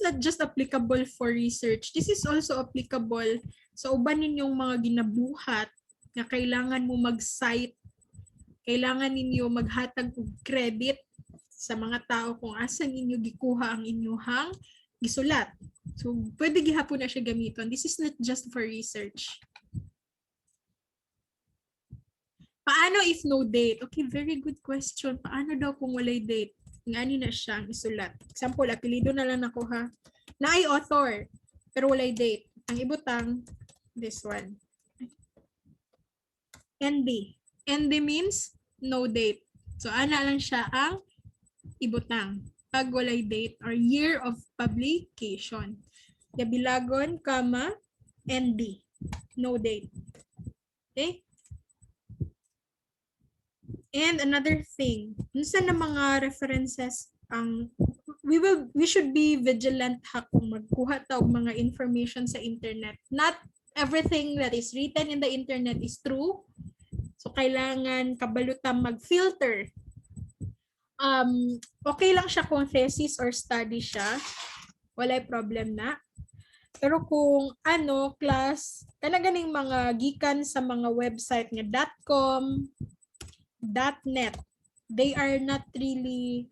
not just applicable for research. This is also applicable sa uban ninyong mga ginabuhat na kailangan mo mag-cite, kailangan ninyo maghatag og credit sa mga tao kung asa ninyo gikuha ang inyuhang gisulat. So, pwede gihapon na siya gamiton. This is not just for research. Paano if no date? Okay, very good question. Paano daw kung walay date? Ngani na siyang isulat. Example, apelido na lang ako, ha. Naay author, pero walay date. Ang ibutang, this one. ND. ND means no date. So ana lang siya ang ibutang pag walay date or year of publication. Yabilagon, comma, ND. No date. Okay? And another thing, minsan na mga references ang we should be vigilant ha kung magkuha ta og mga information sa internet. Not everything that is written in the internet is true. So kailangan kabalutan mag-filter. Okay lang siya kung thesis or study siya. Walay problem na. Pero kung class, ganing mga gikan sa mga website nga .com, .net, they are not really,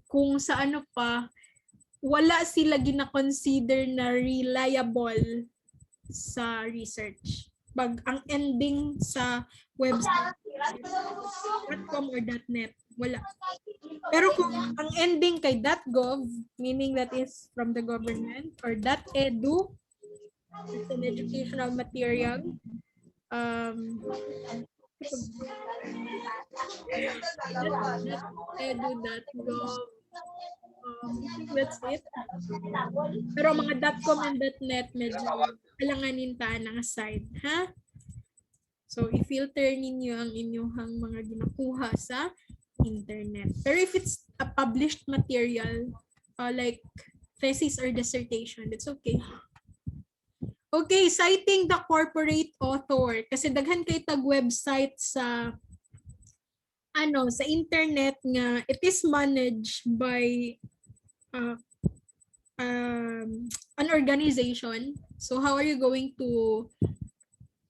kung sa pa, wala sila gina-consider na reliable sa research. Pag ang ending sa website, .com or .net, wala. Pero kung ang ending kay .gov, meaning that is from the government, or .edu, it's an educational material, .edu.gov, I think that's it. Pero mga .com and .net, medyo alanganin ta ng aside, ha? So, i-filter ninyo ang inyong mga ginakuha sa internet. Pero if it's a published material, like thesis or dissertation, that's okay. Okay, citing the corporate author. Kasi daghan kay tag website sa sa internet nga it is managed by an organization. So how are you going to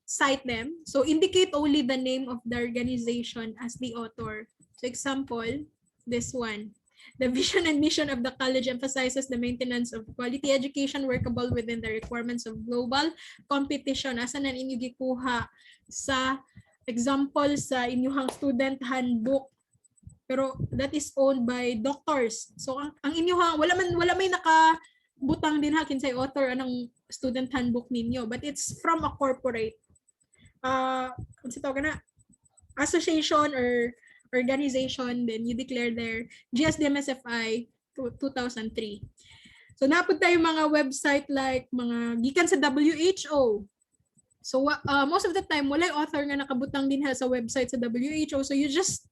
cite them? So indicate only the name of the organization as the author. So example, this one. The vision and mission of the college emphasizes the maintenance of quality education workable within the requirements of global competition. Asa na ninyo gikuha sa example sa inyong student handbook. Pero that is owned by doctors. So ang inyong wala may nakabutang din ha kinsay author anong student handbook ninyo, but it's from a corporate kung sa tawag na association or organization, then you declare their GSDMSFI 2003. So napod tayo mga website like mga gikan sa WHO. So most of the time walay author nga nakabutang din sa website sa WHO, so you just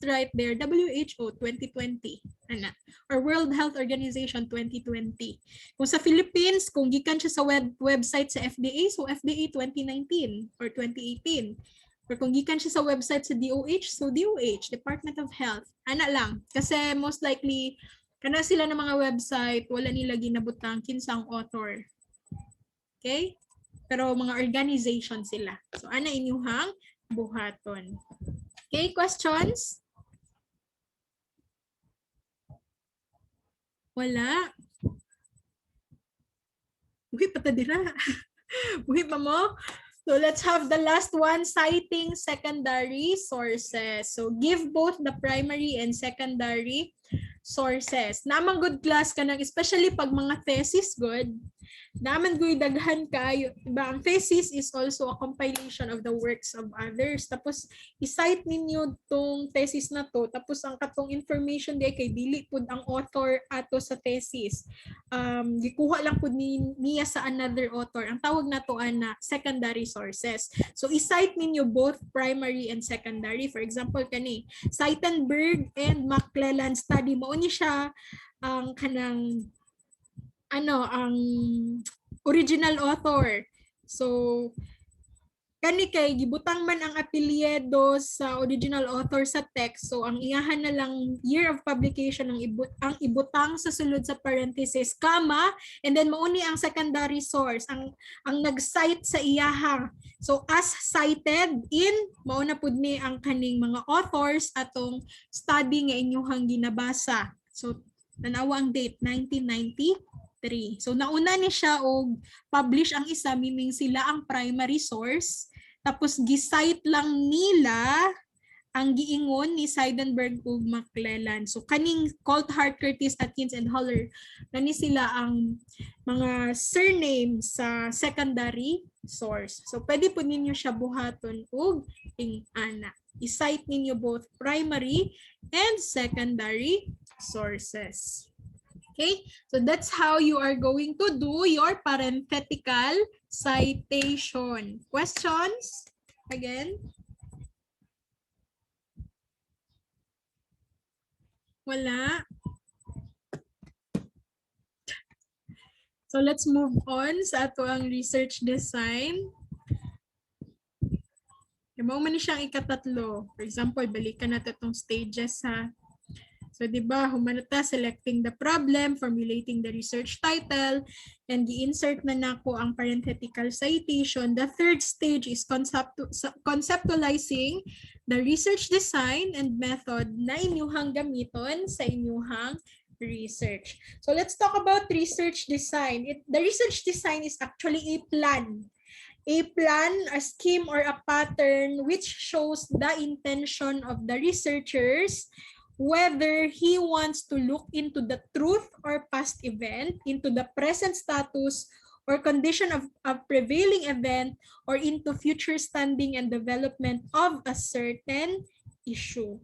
write there WHO 2020 or World Health Organization 2020. Kung sa Philippines, kung gikan siya sa website sa FDA, so FDA 2019 or 2018. Or kung gikan siya sa website sa DOH, so DOH, Department of Health. Lang. Kasi most likely, kana sila ng mga website, wala nila ginabutang kinsang author. Okay? Pero mga organization sila. So, inyuhang buhaton. Okay, questions? Wala. Buhi pa ta dira. Buhi pa mo? So let's have the last one, citing secondary sources. So give both the primary and secondary sources. Namang good class ka nang, especially pag mga thesis good. Naman guy daghan kayo. Diba? Ang thesis is also a compilation of the works of others. Tapos i-cite ninyo tong thesis na to. Tapos ang katong information di kay dili pud ang author ato sa thesis. Gikuha lang pud niya sa another author. Ang tawag na to ana secondary sources. So i-cite ninyo both primary and secondary. For example kani Seitenberg and McClellan study, mao ni siya ang kanang ang original author. So kani kay gibutang man ang apelyido sa original author sa text. So ang iyahan na lang year of publication ang ibutang sa sulod sa parenthesis, comma, and then mauni ang secondary source, ang nag-cite sa iyaha. So as cited in, mauna pud ni ang kaning mga authors atong study nga inyong ginabasa. So tanawa ang date 1993. So nauna ni siya og publish ang isa, meaning sila ang primary source. Tapos gi-cite lang nila ang giingon ni Seidenberg ug McClellan. So kaning Coulthard, Curtis, Atkins, and Haller, nani sila ang mga surname sa secondary source. So pwede po ninyo siya buhaton og ing-ana. I-cite ninyo both primary and secondary sources. Okay? So that's how you are going to do your parenthetical citation. Questions? Again? Wala? So let's move on sa ato ang research design. Mo man ni siyang ikatatlo. For example, balikan natin itong stages ha. So, di ba, humanata, selecting the problem, formulating the research title, and i-insert na nako ang parenthetical citation. The third stage is conceptualizing the research design and method na inyuhang gamiton sa inyuhang research. So, let's talk about research design. The research design is actually a plan. A plan, a scheme, or a pattern which shows the intention of the researchers, whether he wants to look into the truth or past event, into the present status or condition of a prevailing event, or into future standing and development of a certain issue.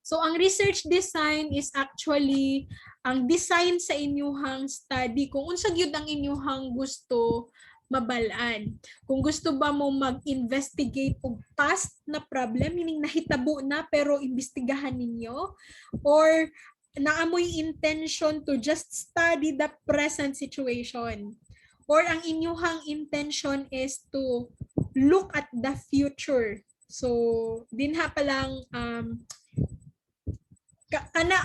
So ang research design is actually ang design sa inyuhang study kung unsa gyud ang inyuhang gusto mabalaan. Kung gusto ba mo mag-investigate og past na problem, meaning nahitabo na pero imbestigahan ninyo, or naamoy intention to just study the present situation, or ang inyuhang intention is to look at the future. So, dinha pa lang kana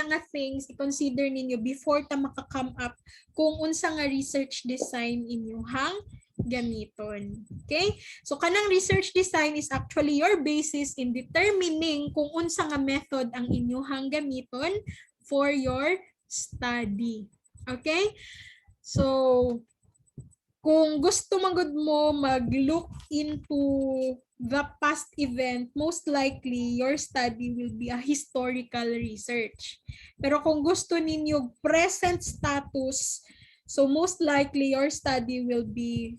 nga things i-consider ninyo before ta maka-come up kung unsa nga research design inyuhang gamiton. Okay? So kanang research design is actually your basis in determining kung unsa nga method ang inyuhang gamiton for your study. Okay? So kung gusto magud mo mag-look into the past event, most likely your study will be a historical research. Pero kung gusto ninyo present status, so most likely your study will be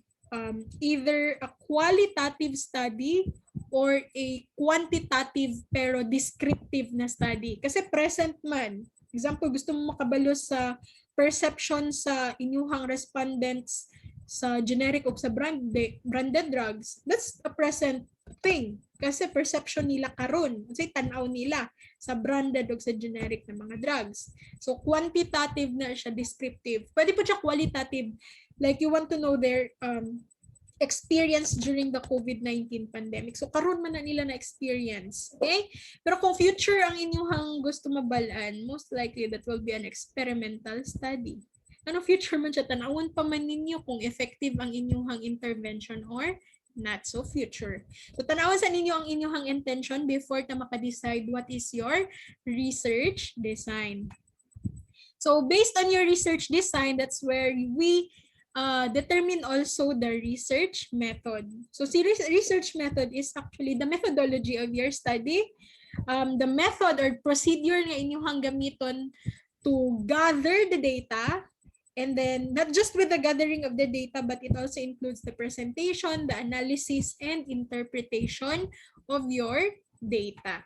either a qualitative study or a quantitative pero descriptive na study. Kasi present man. Example, gusto mo makabalo sa perception sa inyuhang respondents sa generic o sa branded drugs, that's a present thing. Kasi perception nila karon, kasi tanaw nila sa branded o sa generic na mga drugs. So quantitative na siya, descriptive. Pwede po siya qualitative, like you want to know their experience during the COVID-19 pandemic. So karon man na nila na experience. Okay? Pero kung future ang inyuhang gusto mabalaan, most likely that will be an experimental study. Ano future man siya, tanawon pa man ninyo kung effective ang inyuhang intervention or not so future. So tanawon sa ninyo ang inyuhang intention before ta maka-decide what is your research design. So based on your research design, that's where we determine also the research method. So si research method is actually the methodology of your study, the method or procedure nga inyuhang gamiton to gather the data. And then not just with the gathering of the data, but it also includes the presentation, the analysis, and interpretation of your data.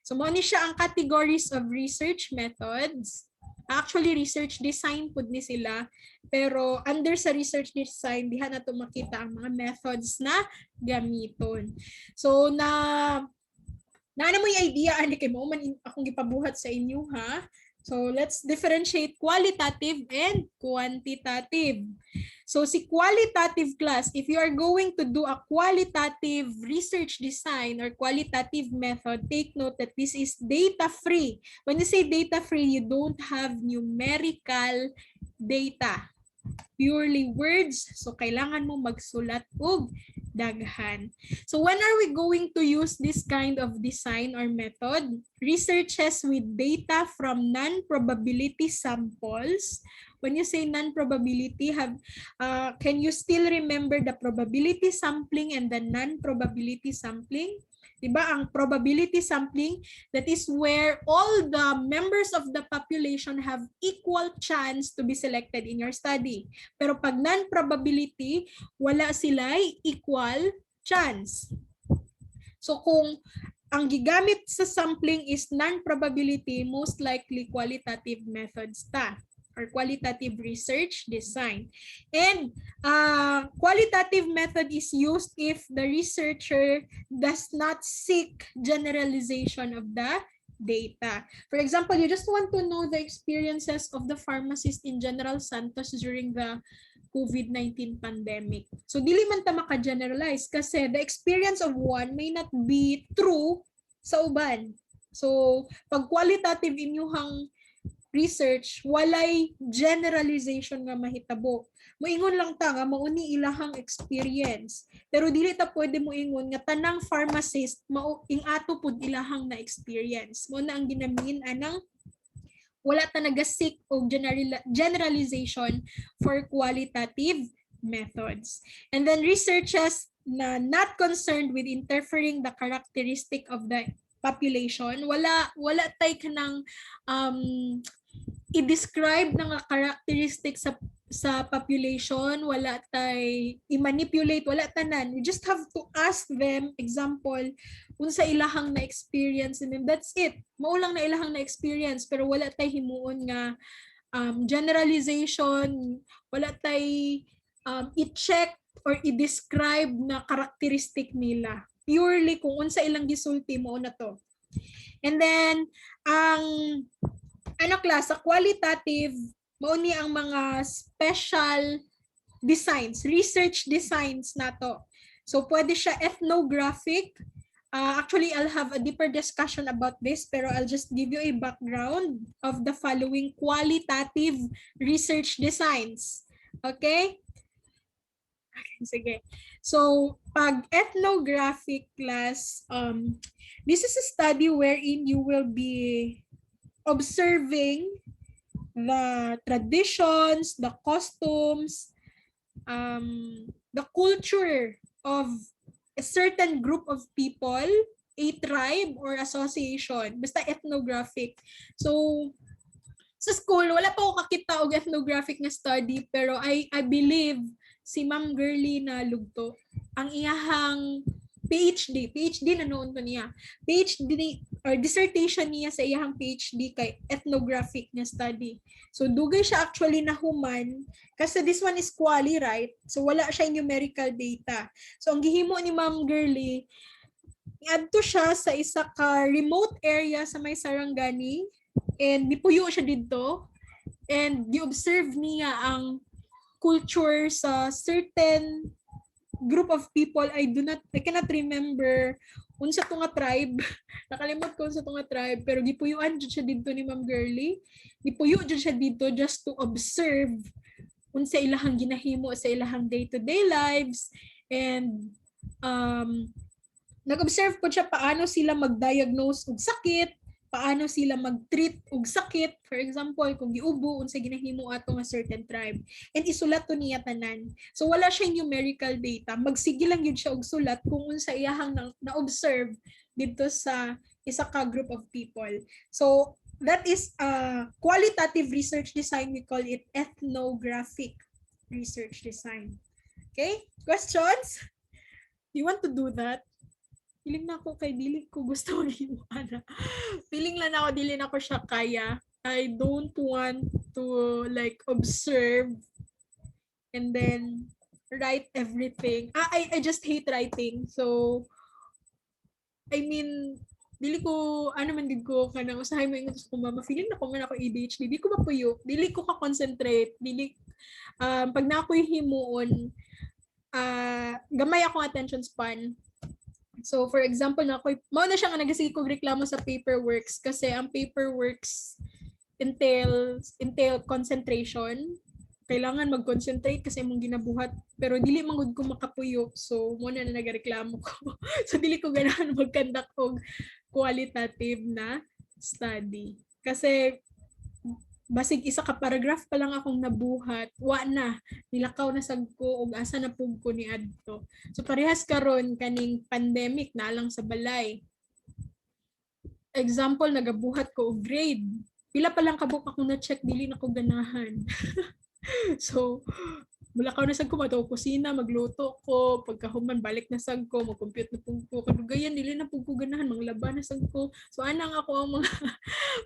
So mo ni siya ang categories of research methods. Actually, research design pud ni sila. Pero under sa research design, diha na to makita ang mga methods na gamiton. So na mo yung idea, ani kay mo man akong gipabuhat sa inyo ha. So let's differentiate qualitative and quantitative. So si qualitative class, if you are going to do a qualitative research design or qualitative method, take note that this is data-free. When you say data-free, you don't have numerical data. Purely words. So kailangan mo magsulat og daghan. So when are we going to use this kind of design or method? Researches with data from non-probability samples. When you say non-probability, can you still remember the probability sampling and the non-probability sampling? Diba? Ang probability sampling, that is where all the members of the population have equal chance to be selected in your study. Pero pag non-probability, wala sila equal chance. So kung ang gigamit sa sampling is non-probability, most likely qualitative methods ta or qualitative research design. And qualitative method is used if the researcher does not seek generalization of the data. For example, you just want to know the experiences of the pharmacist in General Santos during the COVID-19 pandemic. So, dili man ta maka-generalize kasi the experience of one may not be true sa uban. So, pag qualitative inyuhang research, walay generalization nga mahitabo. Moingon lang ta nga mauni ilahang experience. Pero dili ta pwede moingon nga tanang pharmacist mao ing ato pud ilahang na experience. Mo na ang ginamin anang wala ta nagasik og generalization for qualitative methods. And then researchers na not concerned with interfering the characteristic of the population, wala tay kanang i-describe ng characteristic sa population, wala tay i-manipulate, wala tanan. We just have to ask them, example, unsa ilahang na experience, and then that's it. Mao lang na ilahang na experience, pero wala tay himuon nga generalization, wala tay i-check or i-describe na characteristic nila. Purely kung unsa ilang gisulti mo na to. And then ang sa qualitative, mao ni ang mga special designs, research designs nato. So pwede siya ethnographic. Actually, I'll have a deeper discussion about this, pero I'll just give you a background of the following qualitative research designs. Okay? Sige. So, pag ethnographic class, this is a study wherein you will be observing the traditions, the costumes, the culture of a certain group of people, a tribe or association, basta ethnographic. So, sa school, wala pa ako kakita og ethnographic na study, pero I believe si Ma'am Girly na lugto, ang iyahang PhD na noon to niya. PhD or dissertation niya sa iyahang PhD kay ethnographic na study. So dugay siya actually na human kasi this one is quali, right? So wala siya numerical data. So ang gihimo ni Ma'am Girly, iadto siya sa isa ka remote area sa may Sarangani and nipuyo siya dito and gi-observe niya ang culture sa certain group of people. I cannot remember unsa to nga tribe. Nakalimot ko unsa to nga tribe, pero gipuyuan jud siya dito ni Ma'am Girly. Gipuyo jud siya dito just to observe unsa ilahang ginahimo sa ilahang day-to-day lives, and nag-observe po siya paano sila mag-diagnose og sakit, paano sila mag-treat og sakit. For example, kung giubo, unsa ginahimo ato nga certain tribe. And isulat to niya tanan. So wala siya numerical data. Magsige lang yun siya og sulat kung unsa iyahang na-observe dito sa isa ka group of people. So that is qualitative research design. We call it ethnographic research design. Okay? Questions? Do you want to do that? Feeling na ako kay dili ko gusto mag-iwana. Feeling lang ako dili na ko siya kaya. I don't want to like observe and then write everything. I just hate writing. So I mean, dili ko man gid ko kanang usahay mo ingon ko mama, feeling na ko man ako ADHD. Dili ko mapuyo, dili ko ka-concentrate, dili pag na ako'y himuon gamay akong attention span. So, for example, mao na siya nga nagasige kog reklamo sa paperworks kasi ang paperworks entail concentration. Kailangan mag-concentrate kasi mong ginabuhat. Pero dili man gud ko makapuyo. So, mo na nagareklamo ko. So, dili ko ganahan mag-conduct og qualitative na study. Kasi, basig isa ka paragraph pa lang akong nabuhat, wa na nilakaw na sad ko og asa na pug ko ni adto. So parehas karon kaning pandemic na lang sa balay. Example, nagabuhat ko og grade. Pila pa lang kabuk ako na check, dili na ko ganahan. So mulakaw na sad ko, mataw kusina, magluto ko, pagkahuman balik na sad ko, mag-compute na pug ko, kadugayan dili na pug ko ganahan, manglaba na sad ko. So anang ako ang mga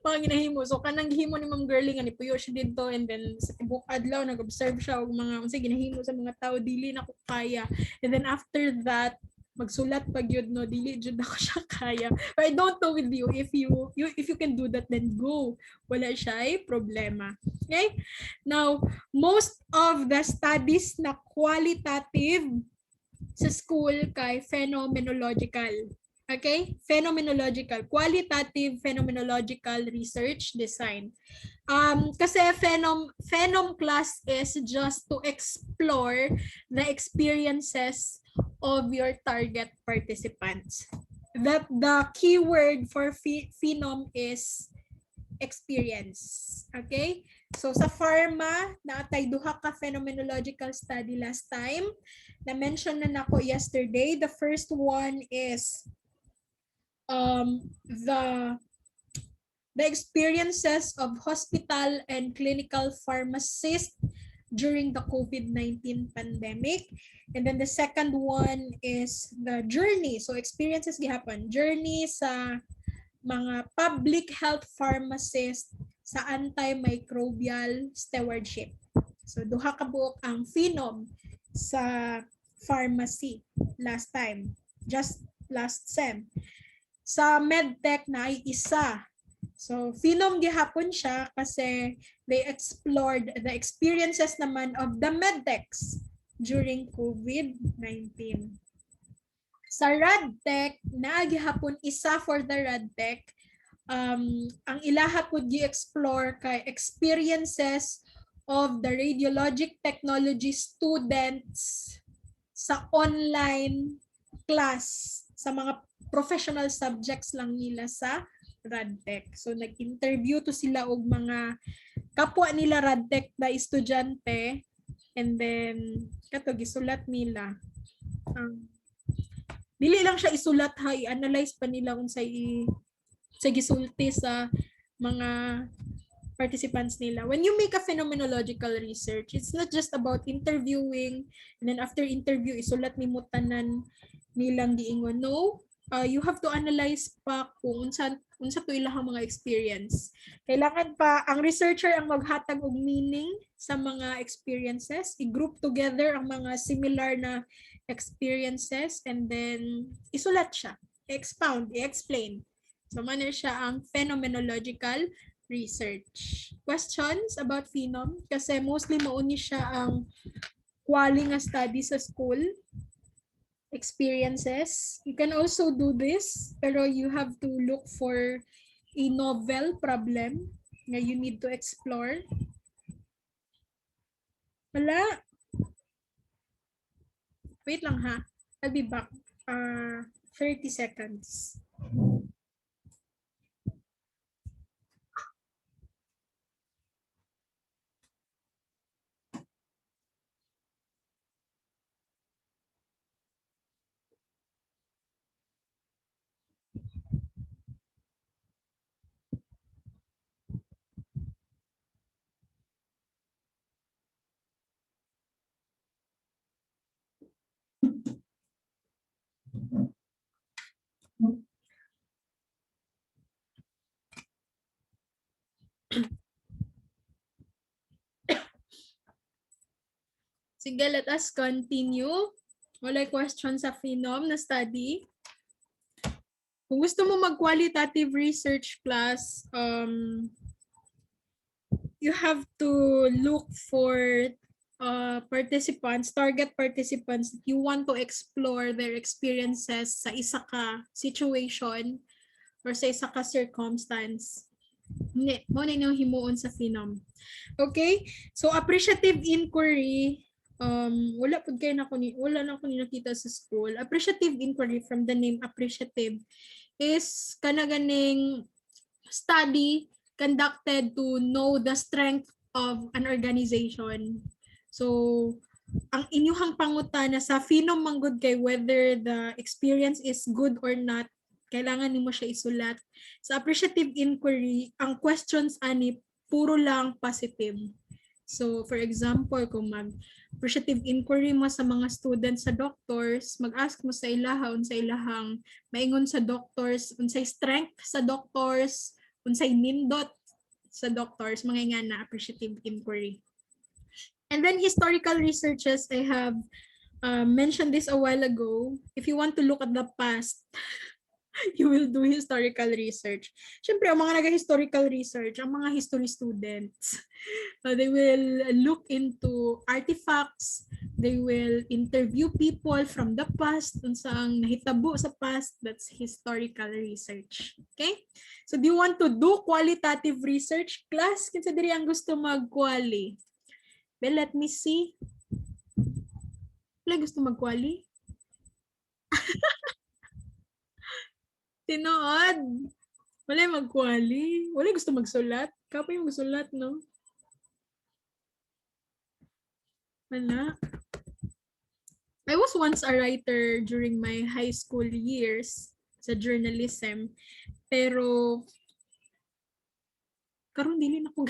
mga ginahimo. So kanang gihimo ni Ma'am Girlie nga nipuyo siya dito, and then sa tibok adlaw nag-observe siya og mga unsa ginahimo sa mga tao, dili na ko kaya. And then after that, magsulat pag yun, no, dili jud ako siya kaya. But I don't know with you, if you can do that, then go. Wala siya ay problema. Okay? Now, most of the studies na qualitative sa school kay phenomenological. Okay? Phenomenological. Qualitative phenomenological research design. Kasi phenom class is just to explore the experiences of your target participants. That the keyword for phenom is experience. Okay? So sa pharma, naatay duha ka phenomenological study last time. Na-mention na nako yesterday. The first one is the experiences of hospital and clinical pharmacists during the COVID-19 pandemic. And then the second one is the journey. So experiences gihapon. Journey sa mga public health pharmacists sa antimicrobial stewardship. So duha ka buok ang phenom sa pharmacy last time, just last sem. Sa medtech na ay isa. So phenom gihapon siya kasi they explored the experiences naman of the medtechs during COVID-19. Sa RadTech, naagihapon isa for the RadTech, ang ilaha pud gi-explore kay experiences of the radiologic technology students sa online class sa mga professional subjects lang nila sa RadTech. So nag-interview to sila og mga kapwa nila RadTech na estudyante, and then kato gisulat nila. Dili lang siya isulat ha, i-analyze pa nila kung sa gisulti sa mga participants nila. When you make a phenomenological research, it's not just about interviewing, and then after interview, isulat ni mo tanan nilang giingon. No, you have to analyze pa kung unsa to ilahang mga experience. Kailangan pa ang researcher ang maghatag og meaning sa mga experiences, i-group together ang mga similar na experiences, and then isulat siya, expound, i-explain. So man siya ang phenomenological research. Questions about phenom? Kasi mostly mauni siya ang quali nga study sa school. Experiences. You can also do this, pero you have to look for a novel problem na you need to explore. Wala. Wait lang ha. I'll be back. 30 seconds. Sige, let us continue. Wala questions sa phenom na study. Kung gusto mo mag-qualitative research class, you have to look for participants, target participants that you want to explore their experiences sa isa ka situation or sa isa ka circumstance. Mo na yung himuon sa phenom. Okay? So appreciative inquiry, wala pud kay nako ni wala na ako ni nakita sa school. Appreciative inquiry, from the name appreciative, is kana ganing study conducted to know the strength of an organization. So, ang inyuhang pangutana sa phenom manggod kay whether the experience is good or not, kailangan nimo siya isulat. Sa appreciative inquiry, ang questions ani puro lang positive. So, for example, kung appreciative inquiry mo sa mga students sa doctors, mag-ask mo sa ilaha, unsay ilahang maingon sa doctors, unsay strength sa doctors, unsay nindot sa doctors, mga nga na appreciative inquiry. And then historical researches, I have mentioned this a while ago. If you want to look at the past, you will do historical research. Siyempre, ang mga nag-historical research, ang mga history students, they will look into artifacts, they will interview people from the past, kung saan nahitabo sa past, that's historical research. Okay? So, do you want to do qualitative research? Class, kinsa diri ang gusto mag-quali? Well, let me see. Wala gusto mag-quali? Tinood. Wala mag-quali. Wala gusto magsulat. Kapo yung magsulat, no? Wala. I was once a writer during my high school years sa journalism. Pero, karon dili na ko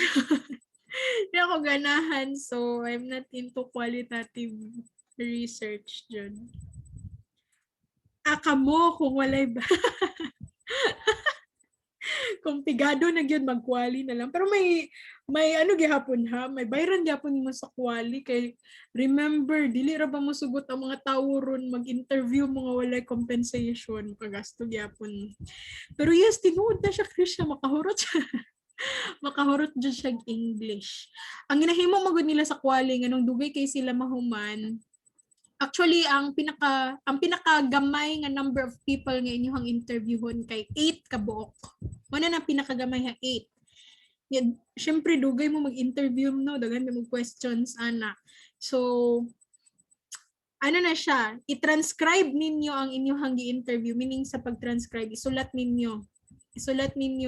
hindi ako ganahan. So, I'm not into qualitative research dyan. Aka mo kung walay ba. Kung pigado na yun, mag-quali na lang. Pero may ano gihapon ha, may bayran gihapon mo sa quali kay remember, dili ra ba mo sugot ang mga tawo ron mag-interview mga walay compensation pagasto gihapon. Pero yes, tinuod na siya Krisha, makahurot siya. Makahurot dyan siya English. Ang ginahimo magud nila sa quali nganong dugay kay sila mahuman. Actually, ang pinakagamay nga number of people nga inyong interviewon kay 8 ka buok. Muna na pinakagamay nga 8. Yan, syempre dugay mo mag-interview no, daghan mo questions ana. So ano na siya, i-transcribe ninyo ang inyong gi-interview, meaning sa pag-transcribe isulat ninyo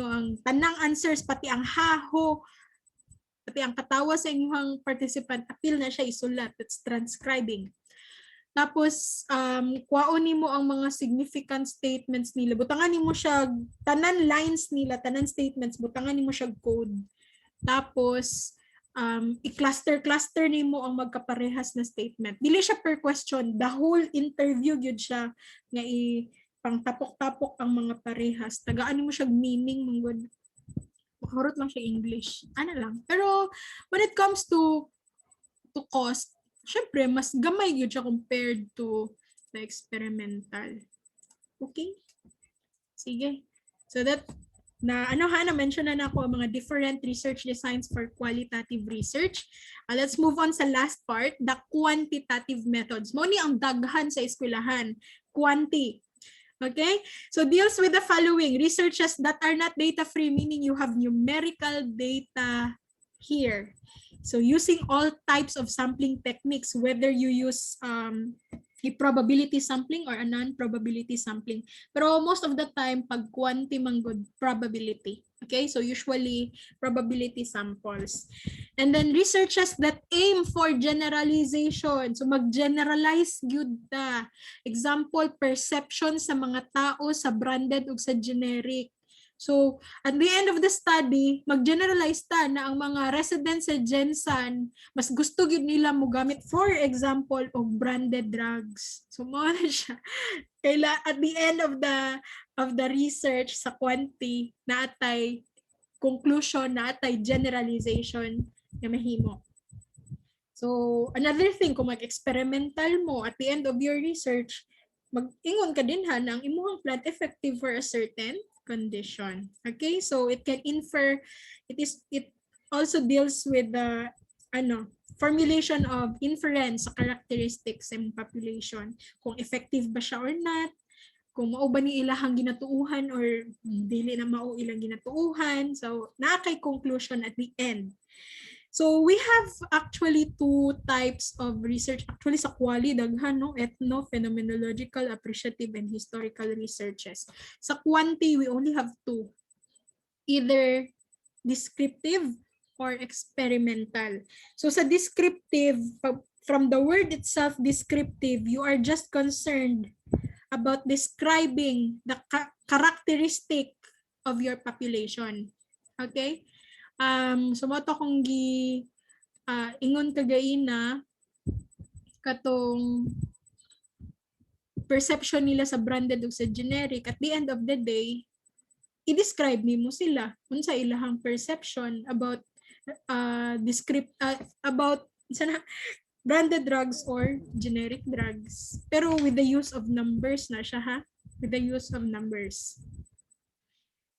ang tanang answers pati ang haho, pati ang katawa sa inyong participant, apil na siya isulat. That's transcribing. Tapos, kuhaon nimo ang mga significant statements nila. Butangan nimo siya, tanan lines nila, tanan statements, butangan nimo siya code. Tapos, i-cluster nimo ang magkaparehas na statement. Dili siya per question. The whole interview, yun siya, nga pang tapok-tapok ang mga parehas. Tagaan nimo siya meaning, manggod. Makarot lang siya English. Ano lang. Pero, when it comes to cost, syempre, mas gamay yun siya compared to the experimental. Okay? Sige. So that, na-mention na ako ang mga different research designs for qualitative research. Let's move on sa last part, the quantitative methods. Mo ni ang daghan sa eskwelahan. Quanti. Okay? So deals with the following. Researches that are not data-free, meaning you have numerical data here. So using all types of sampling techniques, whether you use a probability sampling or a non-probability sampling. Pero most of the time, pag quanti manggod, probability. Okay, so usually probability samples. And then researches that aim for generalization. So mag-generalize gyud ta. Example, perception sa mga tao sa branded ug sa generic. So, at the end of the study, mag-generalize ta na ang mga residents sa Gensan, mas gusto gyud nila mo gamit, for example, og branded drugs. So, mo na siya. At the end of the research sa quanti, naatay conclusion, naatay generalization na mahimo. So, another thing, kung mag-experimental mo, at the end of your research, mag-ingon ka din ha, na ang imuhang plant effective for a certain condition. Okay, so it can infer, it also deals with the formulation of inference sa characteristics sa population, kung effective ba siya or not, kung mao ba ni ilahang ginatuuhan or dili na mao ilang ginatuuhan. So naa kay conclusion at the end. So we have actually two types of research. Actually sa quali daghan no, ethno, phenomenological, appreciative, and historical researches. Sa quanti we only have two. Either Descriptive or experimental. So sa descriptive, from the word itself, descriptive, you are just concerned about describing the characteristic of your population. Okay? So mo to kung ingon kagaina katong perception nila sa branded o sa generic, at the end of the day, i-describe nimo sila unsa ilahang perception about about sana branded drugs or generic drugs. Pero with the use of numbers na siya ha, with the use of numbers.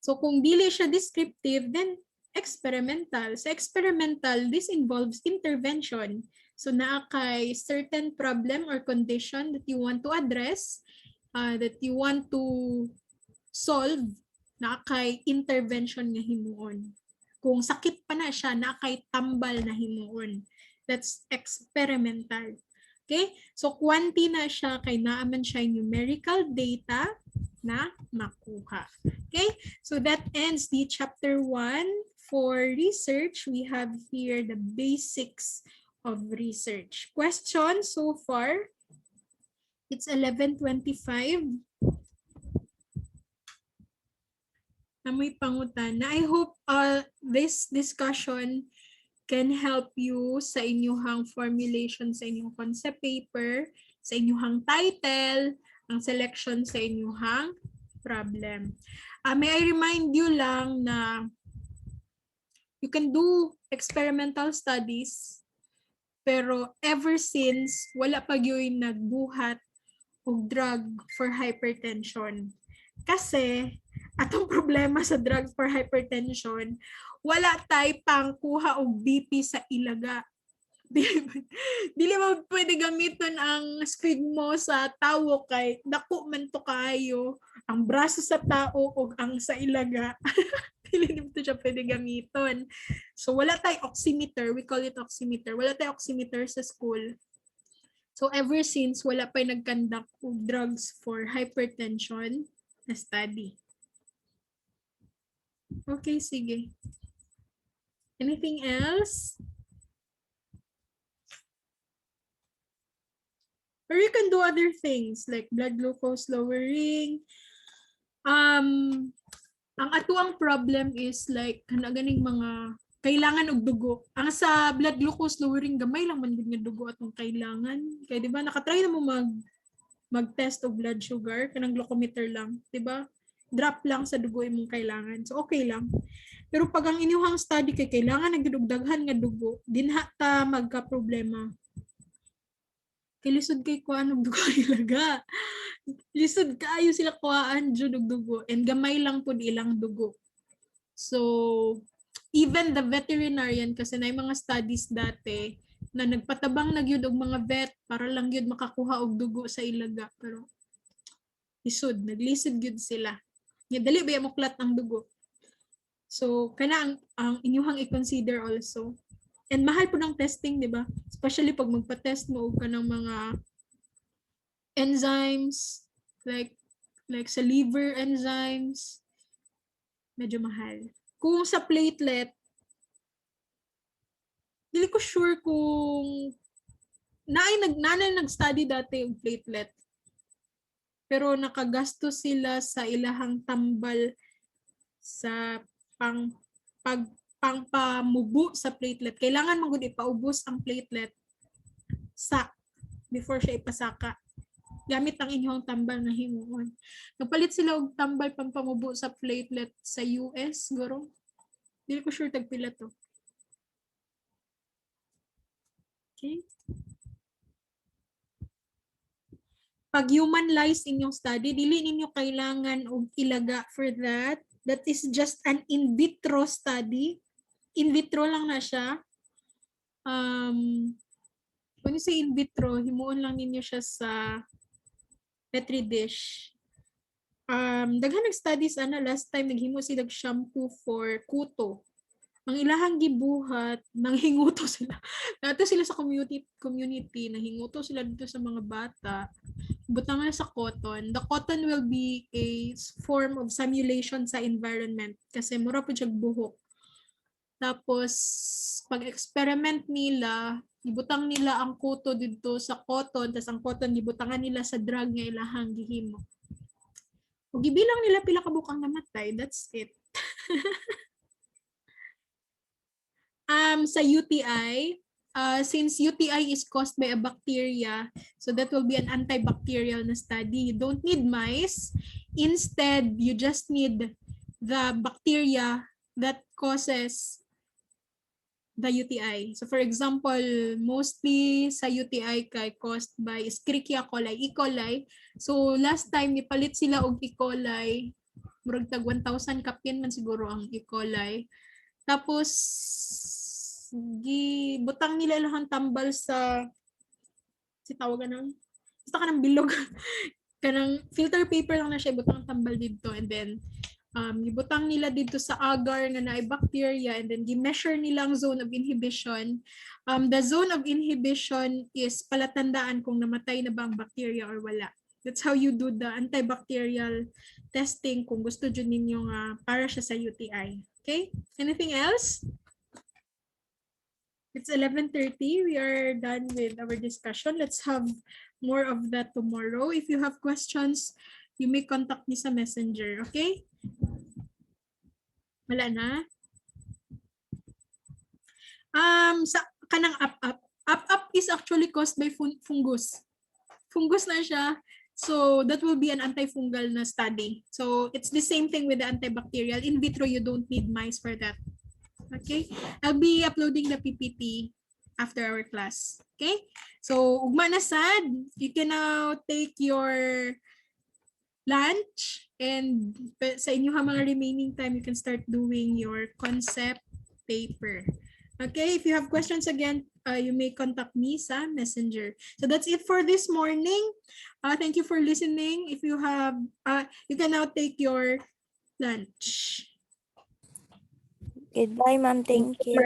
So kung dili siya descriptive, then experimental. Sa experimental, this involves intervention. So naa kay certain problem or condition that you want to address, that you want to solve, naa kay intervention nga himuon. Kung sakit pa na siya, naa kay tambal na himuon. That's experimental. Okay? So quanti na siya kay naaman siya numerical data na makuha. Okay? So that ends the chapter 1. For research, we have here the basics of research. Questions so far? It's 11:25. Amoy pangutan. I hope this discussion can help you sa inyong formulation sa inyong concept paper, sa inyong title, ang selection sa inyong problem. May I remind you lang na you can do experimental studies, pero ever since, wala pa yun nagbuhat og drug for hypertension. Kasi, atong problema sa drugs for hypertension, wala tay pang kuha og BP sa ilaga. Dili mo pwede gamiton ang squid mo sa tawo kay dako man to kaayo ang braso sa tao o ang sa ilaga. Dili mo to siya pwede gamiton. So wala tay oximeter, we call it oximeter. Wala tay oximeter sa school. So ever since wala pa nagkandak og drugs for hypertension na study. Okay, sige. Anything else? Or you can do other things like blood glucose lowering. Ang atuang problem is like ganing mga kailangan og dugo. Ang sa blood glucose lowering gamay lang man gud nga dugo atong kailangan. Kay di ba nakatry na mo mag-test og blood sugar kanang glucometer lang, di ba? Drop lang sa dugo imong kailangan. So okay lang. Pero pag ang inyong study kay kailangan nagdugdaghan nga dugo, dinha ta magka problema. Kay lisod kay kuan og dugo ilaga. Lisod kaayo sila kuhaan jud og dugo and gamay lang pud ilang dugo. So even the veterinarian kasi na mga studies dati na nagpatabang nagyud og mga vet para lang gyud makakuha og dugo sa ilaga, pero lisod naglisod gyud sila. Nya dali ba muklat ang dugo. So kana ang inyong i-consider also. And mahal po ng testing, di ba? Especially pag magpa-test mo ka ng mga enzymes, like sa liver enzymes, medyo mahal. Kung sa platelet, dili ko sure kung nanay nag-study dati yung platelet. Pero nakagastos sila sa ilahang tambal sa pangpamubo sa platelet. Kailangan magud ipaubos ang platelet sa before siya ipasaka. Gamit ang inyong tambal na himuon. Nagpalit sila og tambal pampamubo sa platelet sa US, guro. Dili ko sure tagpila to. Okay. Pag human-lies inyong study, dili ninyo kailangan og ilaga for that. That is just an in vitro study. In vitro lang na siya. When you say in vitro, himuon lang ninyo siya sa petri dish. Daghan nag-studies last time naghimo sila shampoo for kuto. Ang ilahang gibuhat, nanghinguto sila. Nato sila sa community, nanghinguto sila dito sa mga bata. Butang na sa cotton. The cotton will be a form of simulation sa environment kasi mura po siya buhok. Tapos, pag-experiment nila, ibutang nila ang kuto dito sa cotton, tapos ang cotton ibutangan nila sa drug nga ilahang gihimo. Ug gibilang nila pila ka bukang namatay, that's it. Sa UTI, since UTI is caused by a bacteria, so that will be an antibacterial na study. You don't need mice. Instead, you just need the bacteria that causes the UTI. So for example, mostly sa UTI kay caused by Escherichia coli, E. coli. So last time nipalit sila og E. coli, murag tag 1,000 kapin man siguro ang E. coli. Tapos butang nila lang tambal sa tawagan ng basta kanang bilog kanang filter paper lang na siya butang tambal dito, and then gibutang nila dito sa agar nga naay bacteria, and then gi-measure nila ang zone of inhibition. The zone of inhibition is palatandaan kung namatay na ba ang bacteria or wala. That's how you do the antibacterial testing kung gusto dyan ninyo para siya sa UTI. Okay? Anything else? It's 11:30. We are done with our discussion. Let's have more of that tomorrow. If you have questions, you may contact me sa messenger. Okay? Wala na? Sa kanang up-up. Up-up is actually caused by fungus. Fungus na siya. So that will be an antifungal na study. So it's the same thing with the antibacterial. In vitro, you don't need mice for that. Okay? I'll be uploading the PPT after our class. Okay? So, ugma na sad, you can now take your lunch, and sa inyo mga remaining time, you can start doing your concept paper. Okay? If you have questions again, you may contact me sa messenger. So that's it for this morning. Thank you for listening. If you have, you can now take your lunch. Goodbye, ma'am. Thank you.